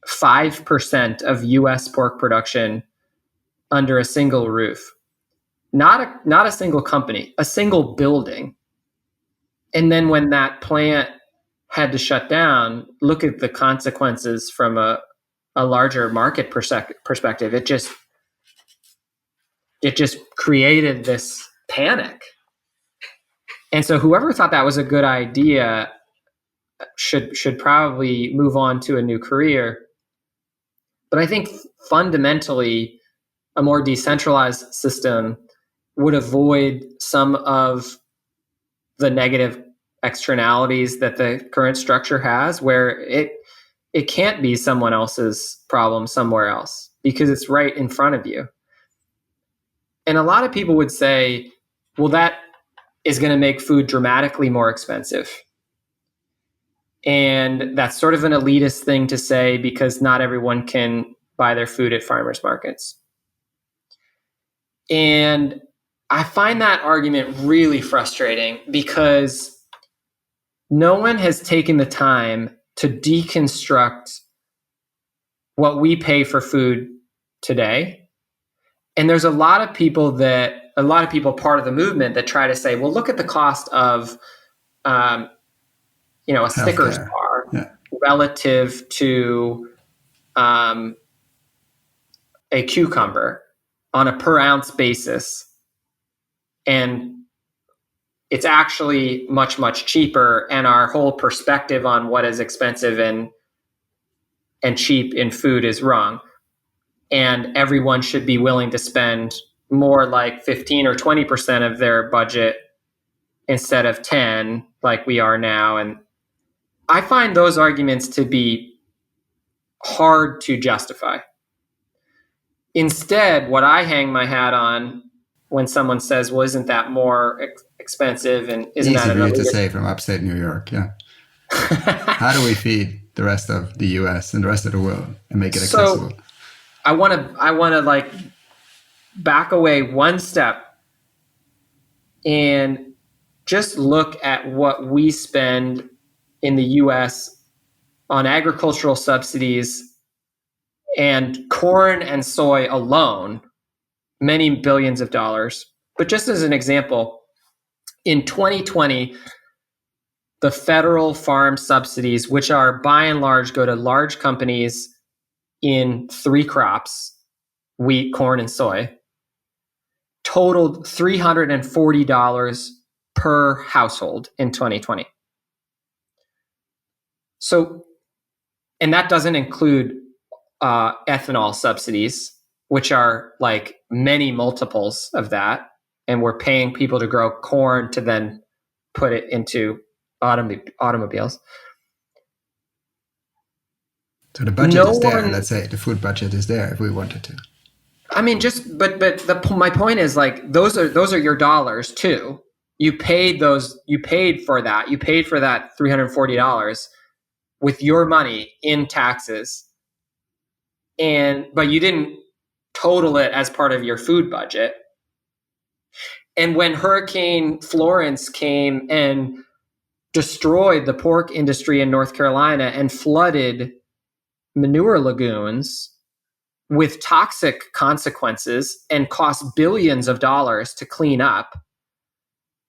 5% of US pork production under a single roof. Not a single company, a single building. And then when that plant had to shut down, look at the consequences from a larger market perspective. It just created this panic. And so whoever thought that was a good idea should probably move on to a new career. But I think fundamentally, a more decentralized system would avoid some of the negative externalities that the current structure has, where it can't be someone else's problem somewhere else because it's right in front of you. And a lot of people would say, well, that is going to make food dramatically more expensive. And that's sort of an elitist thing to say because not everyone can buy their food at farmers markets. And I find that argument really frustrating because no one has taken the time to deconstruct what we pay for food today. And there's a lot of people part of the movement that try to say, well, look at the cost of, a Snickers bar relative to a cucumber on a per ounce basis. And it's actually much, much cheaper. And our whole perspective on what is expensive and cheap in food is wrong. And everyone should be willing to spend more like 15 or 20% of their budget instead of 10 like we are now. And I find those arguments to be hard to justify. Instead, what I hang my hat on when someone says, well, isn't that more expensive? And isn't easy that for you to say from upstate New York, yeah. How do we feed the rest of the US and the rest of the world and make it accessible? So I want to like back away one step and just look at what we spend in the US on agricultural subsidies and corn and soy alone, many billions of dollars. But just as an example, in 2020, the federal farm subsidies, which are by and large go to large companies in 3 crops, wheat, corn, and soy, totaled $340 per household in 2020. So, and that doesn't include ethanol subsidies, which are like many multiples of that. And we're paying people to grow corn to then put it into automobiles. So the budget is there. Let's say the food budget is there if we wanted to. I mean, my point is, like, those are your dollars too. You paid for that $340 with your money in taxes, but you didn't total it as part of your food budget. And when Hurricane Florence came and destroyed the pork industry in North Carolina and flooded manure lagoons with toxic consequences and cost billions of dollars to clean up,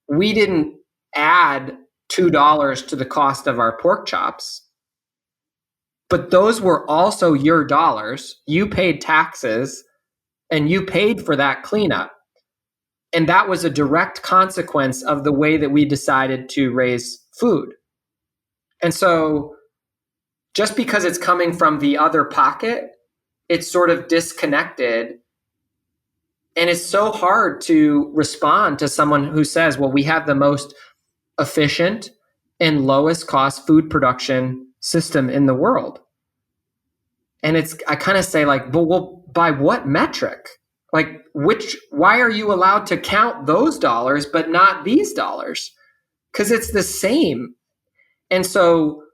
we didn't add $2 to the cost of our pork chops. But those were also your dollars. You paid taxes and you paid for that cleanup. And that was a direct consequence of the way that we decided to raise food. And so just because it's coming from the other pocket, it's sort of disconnected. And it's so hard to respond to someone who says, well, we have the most efficient and lowest cost food production system in the world. And I kind of say, like, but well, by what metric? Like, why are you allowed to count those dollars, but not these dollars? Because it's the same. And so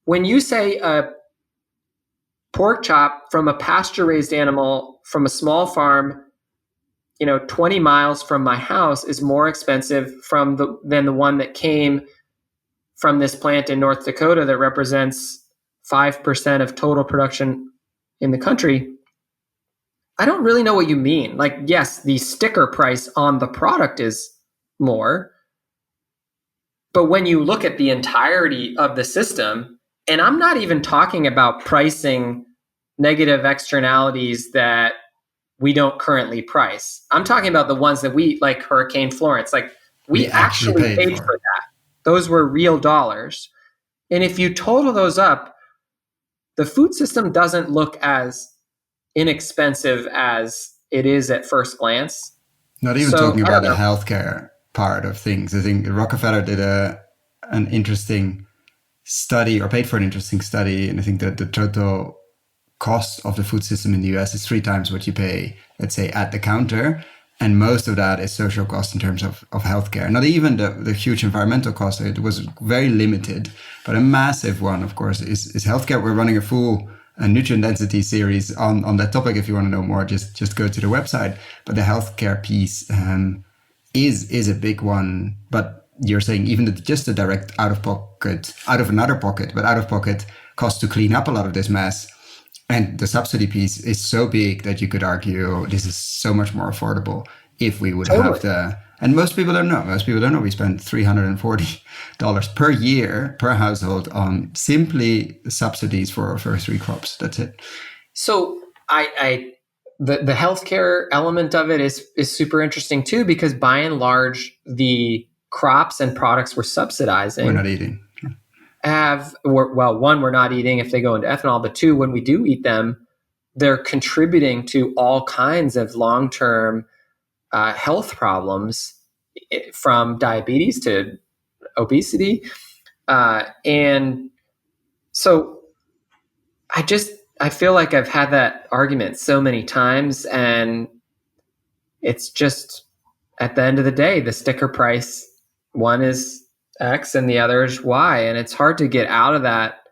when you say a pork chop from a pasture-raised animal from a small farm, 20 miles from my house is more expensive than the one that came from this plant in North Dakota that represents 5% of total production in the country, I don't really know what you mean. Like, yes, the sticker price on the product is more, but when you look at the entirety of the system, and I'm not even talking about pricing negative externalities that we don't currently price. I'm talking about the ones that we, like Hurricane Florence, like we actually paid for that. Those were real dollars. And if you total those up, the food system doesn't look as inexpensive as it is at first glance. Not even talking about the healthcare part of things. I think Rockefeller did an interesting study, or paid for an interesting study, and I think that the total cost of the food system in the US is 3 times what you pay, let's say, at the counter. And most of that is social cost in terms of healthcare. Not even the huge environmental cost. It was very limited, but a massive one, of course, is healthcare. We're running a full nutrient density series on that topic. If you want to know more, just go to the website. But the healthcare piece is a big one. But you're saying even just the direct out of another pocket, but out of pocket cost to clean up a lot of this mess. And the subsidy piece is so big that you could argue this is so much more affordable if we would have and most people don't know. We spend $340 per year per household on simply subsidies for 3 crops. That's it. So the healthcare element of it is super interesting too, because by and large, the crops and products we're subsidizing, we're not eating. One, we're not eating if they go into ethanol, but 2, when we do eat them, they're contributing to all kinds of long-term health problems, from diabetes to obesity. And so I feel like I've had that argument so many times, and it's just, at the end of the day, the sticker price, one is X and the other is Y, and it's hard to get out of that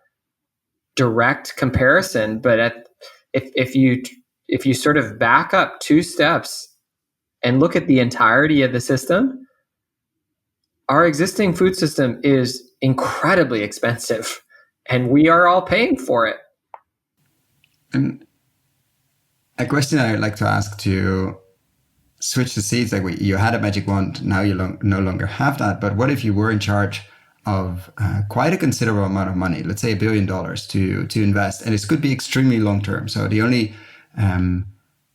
direct comparison. But if you sort of back up 2 steps and look at the entirety of the system, our existing food system is incredibly expensive, and we are all paying for it. And a question I would like to ask, to switch the seats, like you had a magic wand, now you no longer have that. But what if you were in charge of quite a considerable amount of money, let's say $1 billion to invest, and this could be extremely long term. So the only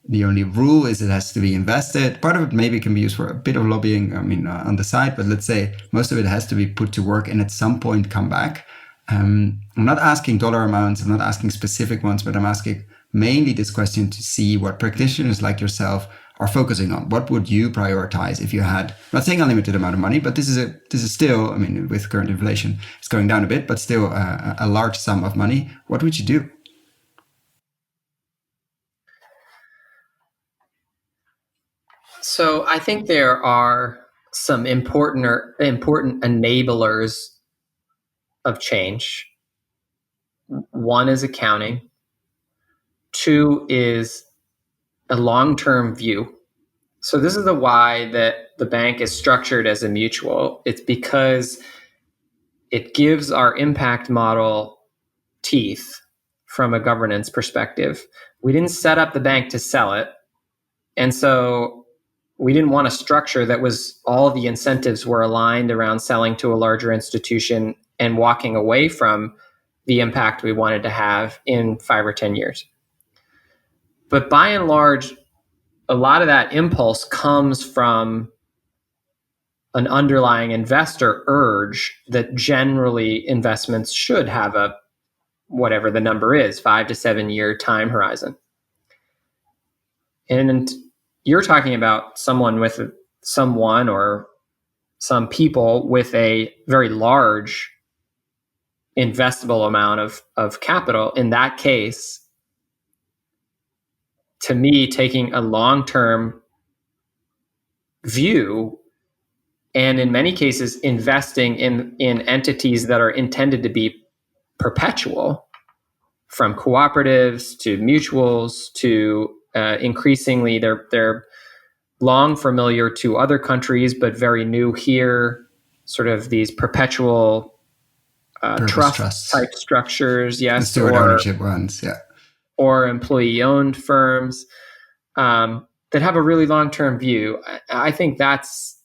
rule is it has to be invested. Part of it maybe can be used for a bit of lobbying, on the side, but let's say most of it has to be put to work and at some point come back. I'm not asking dollar amounts, I'm not asking specific ones, but I'm asking mainly this question to see what practitioners like yourself are focusing on. What would you prioritize if you had, I'm not saying unlimited amount of money, but this is still, with current inflation, it's going down a bit, but still a large sum of money. What would you do? So I think there are some important enablers of change. One is accounting. Two is a long-term view. So this is the why that the bank is structured as a mutual. It's because it gives our impact model teeth from a governance perspective. We didn't set up the bank to sell it. And so we didn't want a structure that was all the incentives were aligned around selling to a larger institution and walking away from the impact we wanted to have in 5 or 10 years. But by and large, a lot of that impulse comes from an underlying investor urge that generally investments should have a, whatever the number is, 5 to 7 year time horizon. And you're talking about someone or some people with a very large investable amount of capital. In that case, to me, taking a long-term view and in many cases investing in entities that are intended to be perpetual, from cooperatives to mutuals to increasingly they're long familiar to other countries but very new here, sort of these perpetual trust type structures, yes, the steward ownership ones, yeah, or employee-owned firms that have a really long-term view. I think that's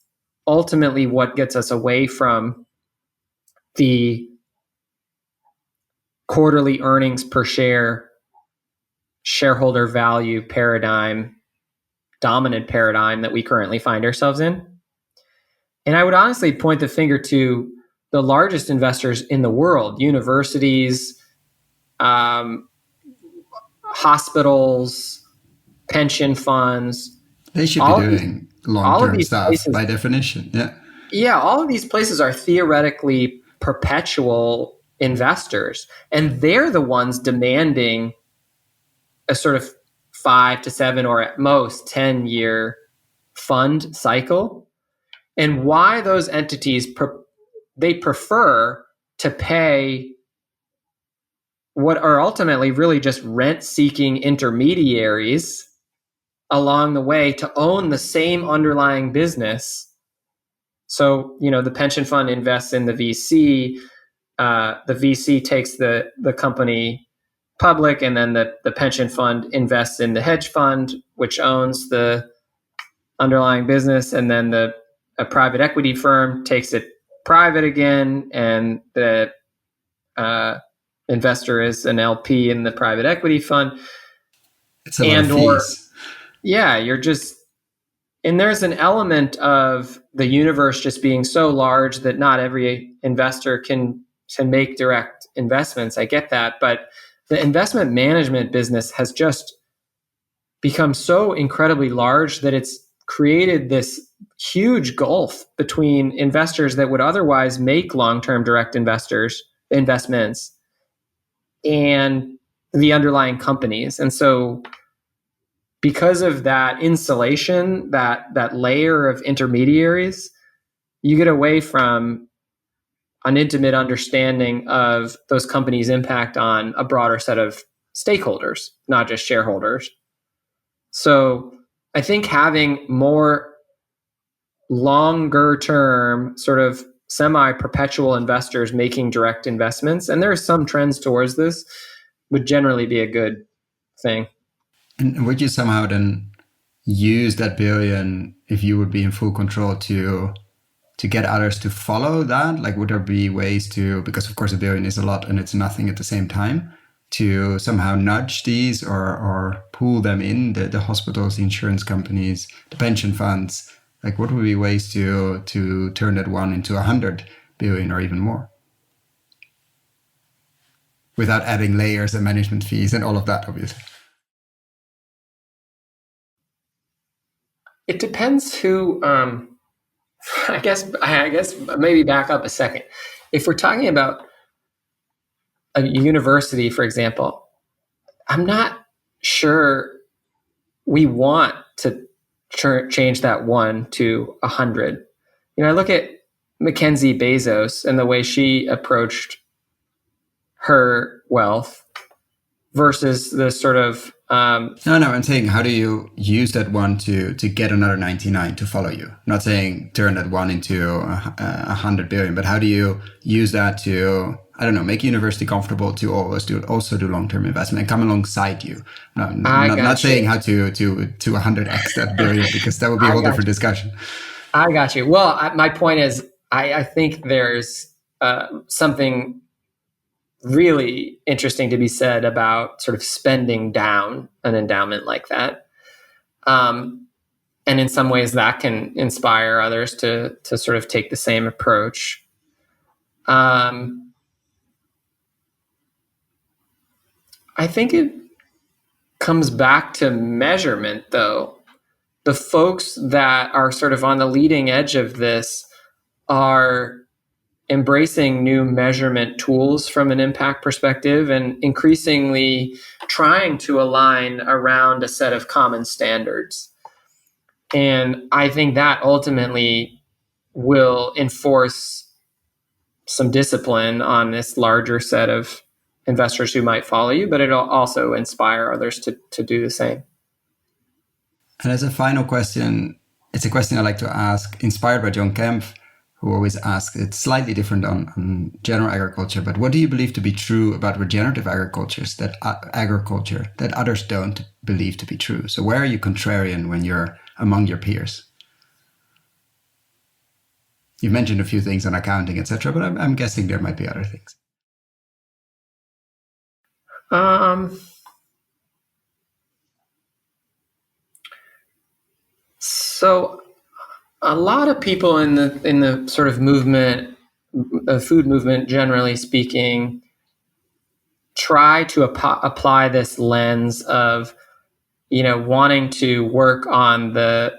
ultimately what gets us away from the quarterly earnings per share, shareholder value paradigm, dominant paradigm that we currently find ourselves in. And I would honestly point the finger to the largest investors in the world, universities, hospitals, pension funds. They should be doing long-term stuff places, by definition. Yeah. Yeah. All of these places are theoretically perpetual investors, and they're the ones demanding a sort of 5 to 7 or at most 10-year fund cycle. And why those entities, they prefer to pay what are ultimately really just rent-seeking intermediaries along the way to own the same underlying business. So, the pension fund invests in the VC, the VC takes the company public, and then the pension fund invests in the hedge fund, which owns the underlying business, and then a private equity firm takes it private again, and the investor is an LP in the private equity fund. It's a lot of fees. And there's an element of the universe just being so large that not every investor can make direct investments. I get that, but the investment management business has just become so incredibly large that it's created this huge gulf between investors that would otherwise make long-term direct investments and the underlying companies. And so because of that insulation, that layer of intermediaries, you get away from an intimate understanding of those companies' impact on a broader set of stakeholders, not just shareholders. So I think having more longer term, sort of semi-perpetual investors making direct investments, and there are some trends towards this, would generally be a good thing. And would you somehow then use that billion, if you would be in full control, to to get others to follow that? Like, would there be ways to, because of course $1 billion is a lot and it's nothing at the same time, to somehow nudge these or pull them in, the hospitals, the insurance companies, the pension funds? Like, what would be ways to turn that one into 100 billion or even more, without adding layers and management fees and all of that, obviously? It depends who. I guess maybe back up a second. If we're talking about a university, for example, I'm not sure we want to change that 1 to 100. I look at Mackenzie Bezos and the way she approached her wealth versus the sort of No, I'm saying, how do you use that 1 to get another 99 to follow you? I'm not saying turn that 1 into 100 billion, but how do you use that to, I don't know, make university comfortable to also do long-term investment and come alongside you? Not saying how to 100x that billion, because that would be a whole different discussion. I got you. Well, my point is, I think there's something really interesting to be said about sort of spending down an endowment like that. And in some ways that can inspire others to sort of take the same approach. I think it comes back to measurement, though. The folks that are sort of on the leading edge of this are embracing new measurement tools from an impact perspective and increasingly trying to align around a set of common standards. And I think that ultimately will enforce some discipline on this larger set of investors who might follow you, but it'll also inspire others to do the same. And as a final question, it's a question I like to ask, inspired by John Kempf, who always asks, it's slightly different on general agriculture, but what do you believe to be true about regenerative agriculture that others don't believe to be true? So where are you contrarian when you're among your peers? You've mentioned a few things on accounting, etc., but I'm guessing there might be other things. So a lot of people in the sort of movement, the food movement, generally speaking, try to apply this lens of, wanting to work on the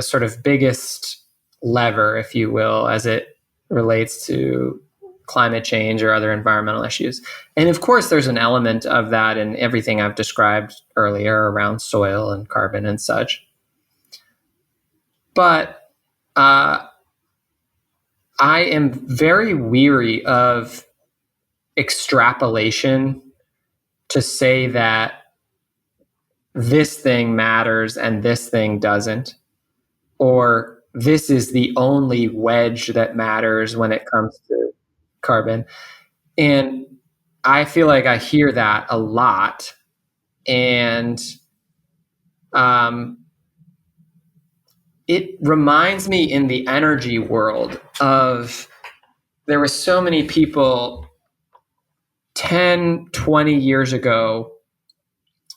sort of biggest lever, if you will, as it relates to climate change or other environmental issues. And of course, there's an element of that in everything I've described earlier around soil and carbon and such. But I am very weary of extrapolation to say that this thing matters and this thing doesn't, or this is the only wedge that matters when it comes to carbon. And I feel like I hear that a lot. And it reminds me in the energy world of, there were so many people 10, 20 years ago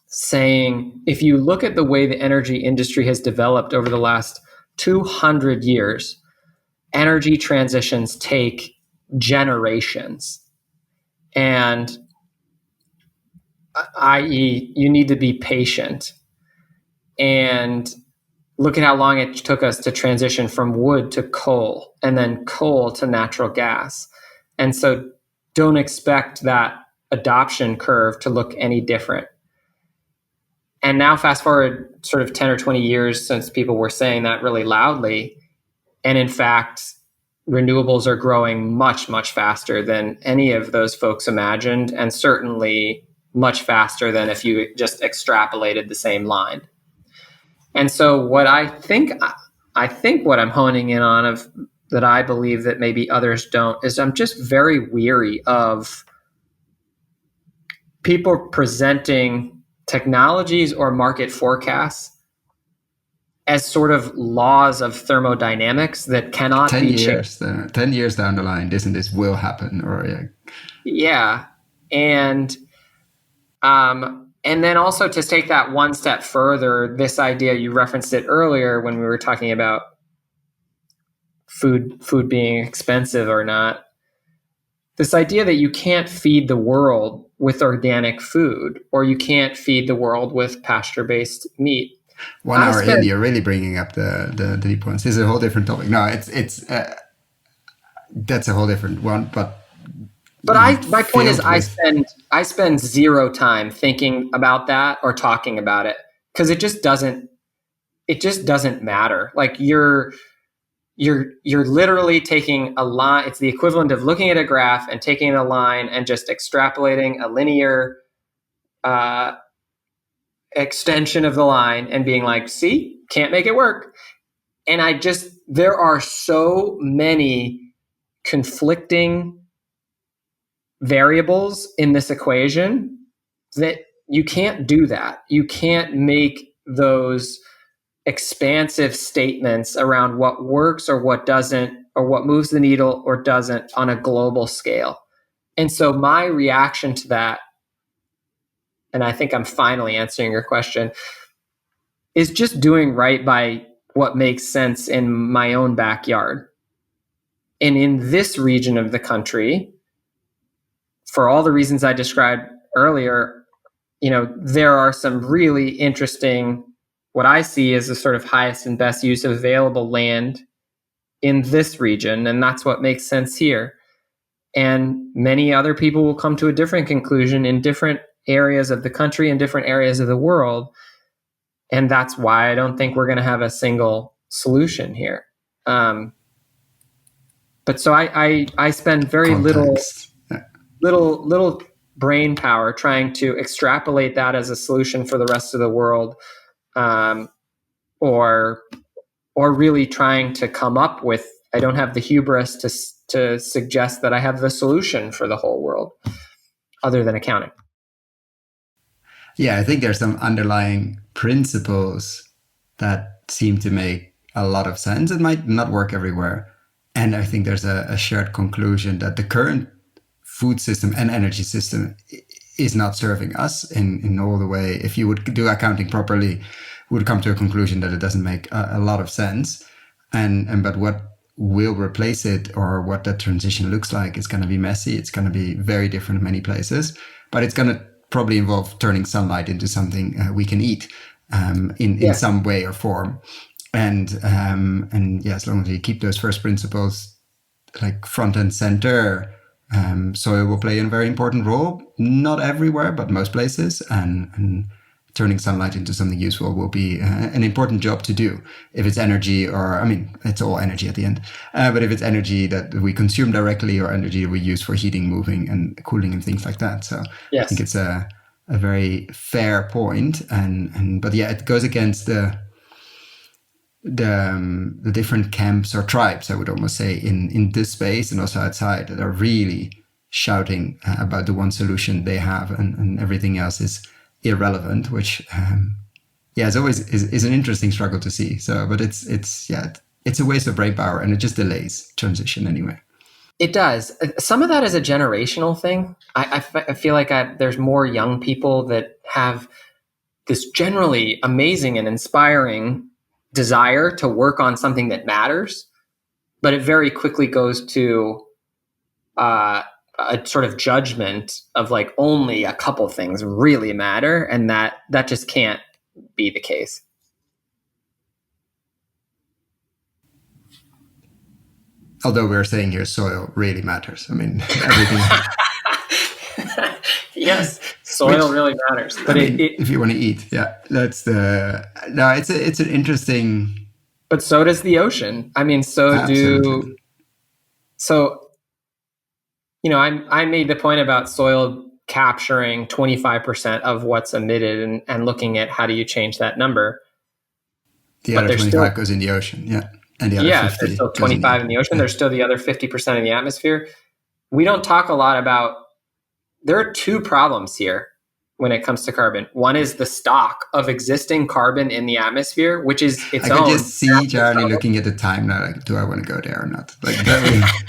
saying, if you look at the way the energy industry has developed over the last 200 years, energy transitions take generations. And i.e., you need to be patient. And look at how long it took us to transition from wood to coal, and then coal to natural gas. And so don't expect that adoption curve to look any different. And now fast forward sort of 10 or 20 years since people were saying that really loudly. And in fact, renewables are growing much, much faster than any of those folks imagined, and certainly much faster than if you just extrapolated the same line. And so what I think what I'm honing in on, of that I believe that maybe others don't, is I'm just very weary of people presenting technologies or market forecasts as sort of laws of thermodynamics that cannot be changed. 10 years down the line, this will happen, or yeah. And then also to take that one step further, this idea, you referenced it earlier when we were talking about food being expensive or not. This idea that you can't feed the world with organic food, or you can't feed the world with pasture-based meat. 1 hour in, you're really bringing up the deep points. This is a whole different topic. No, it's that's a whole different one. But my point is, I spend zero time thinking about that or talking about it, because it just doesn't matter. Like you're literally taking a line. It's the equivalent of looking at a graph and taking a line and just extrapolating a linear extension of the line and being like, see, can't make it work. And there are so many conflicting variables in this equation that you can't do that. You can't make those expansive statements around what works or what doesn't, or what moves the needle or doesn't on a global scale. And so my reaction to that, and I think I'm finally answering your question, is just doing right by what makes sense in my own backyard. And in this region of the country, for all the reasons I described earlier, there are some really interesting, what I see as the sort of highest and best use of available land in this region, and that's what makes sense here. And many other people will come to a different conclusion in different areas of the country and different areas of the world. And that's why I don't think we're going to have a single solution here. But so I spend very little brain power trying to extrapolate that as a solution for the rest of the world, or really trying to come up with. I don't have the hubris to suggest that I have the solution for the whole world, other than accounting. Yeah, I think there's some underlying principles that seem to make a lot of sense. It might not work everywhere. And I think there's a shared conclusion that the current food system and energy system is not serving us in all the way. If you would do accounting properly, would come to a conclusion that it doesn't make a lot of sense. But what will replace it, or what that transition looks like, is going to be messy. It's going to be very different in many places, but it's going to probably involve turning sunlight into something we can eat in some way or form. And as long as you keep those first principles like front and center, soil will play a very important role. Not everywhere, but most places. And turning sunlight into something useful will be an important job to do. If it's energy, it's all energy at the end. But if it's energy that we consume directly, or energy we use for heating, moving, and cooling, and things like that. So yes. I think it's a very fair point. But yeah, it goes against the different camps or tribes, I would almost say, in this space and also outside, that are really shouting about the one solution they have, and everything else is irrelevant, which is always is an interesting struggle to see. So, but it's a waste of brain power, and it just delays transition anyway. It does. Some of that is a generational thing. I feel like there's more young people that have this generally amazing and inspiring desire to work on something that matters, but it very quickly goes to a sort of judgment of like only a couple things really matter, and that just can't be the case. Although we're saying here soil really matters. I mean, everything. Yes, soil really matters. But if you want to eat, it's an interesting. But so does the ocean. I mean, Absolutely. I made the point about soil capturing 25% of what's emitted, and looking at how do you change that number. The other 25 goes in the ocean, and the other 50 there's still 25 in the ocean. There's still the other 50% in the atmosphere. We don't talk a lot about. There are two problems here. when it comes to carbon. One is the stock of existing carbon in the atmosphere, which is its own. I could just see Charley looking at the time now, like, do I want to go there or not? Like,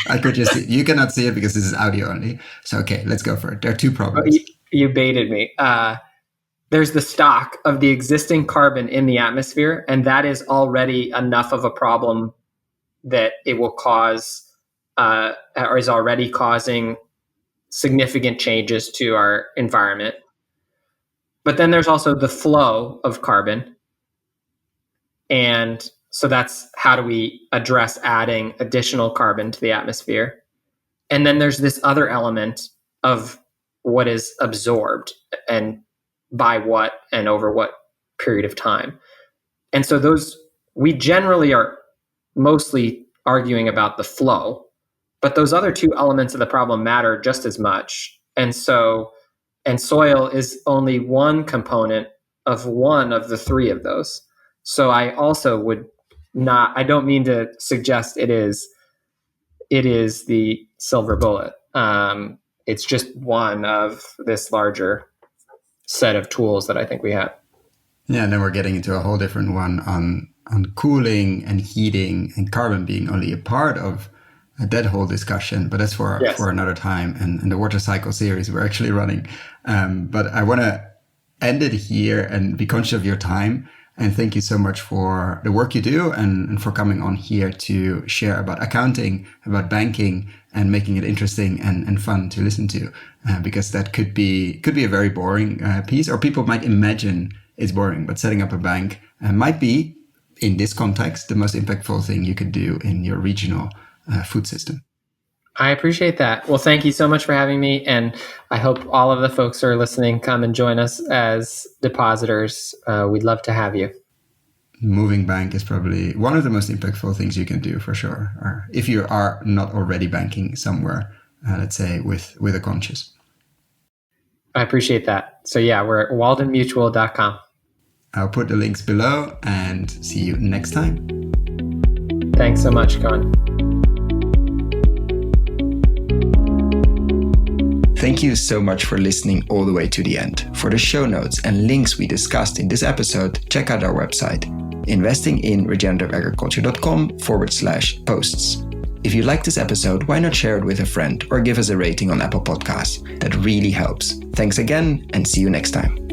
I could just see. You cannot see it because this is audio only. So, okay, let's go for it. There are two problems. You baited me. There's the stock of the existing carbon in the atmosphere, and that is already enough of a problem that it will cause, or is already causing, significant changes to our environment. But then there's also the flow of carbon. And so that's how do we address adding additional carbon to the atmosphere? And then there's this other element of what is absorbed and by what and over what period of time. And so those, we generally are mostly arguing about the flow, but those other two elements of the problem matter just as much. And soil is only one component of one of the three of those. So I also I don't mean to suggest it is the silver bullet. It's just one of this larger set of tools that I think we have. Yeah, and then we're getting into a whole different one on cooling and heating and carbon being only a part of that whole discussion, but that's for another time. And the water cycle series we're actually running. But I want to end it here and be conscious of your time. And thank you so much for the work you do and for coming on here to share about accounting, about banking, and making it interesting and fun to listen to. Because that could be a very boring piece, or people might imagine it's boring, but setting up a bank might be, in this context, the most impactful thing you could do in your regional food system. I appreciate that. Well, thank you so much for having me. And I hope all of the folks who are listening come and join us as depositors. We'd love to have you. Moving bank is probably one of the most impactful things you can do, for sure. Or if you are not already banking somewhere, let's say with a conscience. I appreciate that. So yeah, we're at waldenmutual.com. I'll put the links below and see you next time. Thanks so much, Koen. Thank you so much for listening all the way to the end. For the show notes and links we discussed in this episode, check out our website, investinginregenerativeagriculture.com/posts. If you like this episode, why not share it with a friend or give us a rating on Apple Podcasts? That really helps. Thanks again, and see you next time.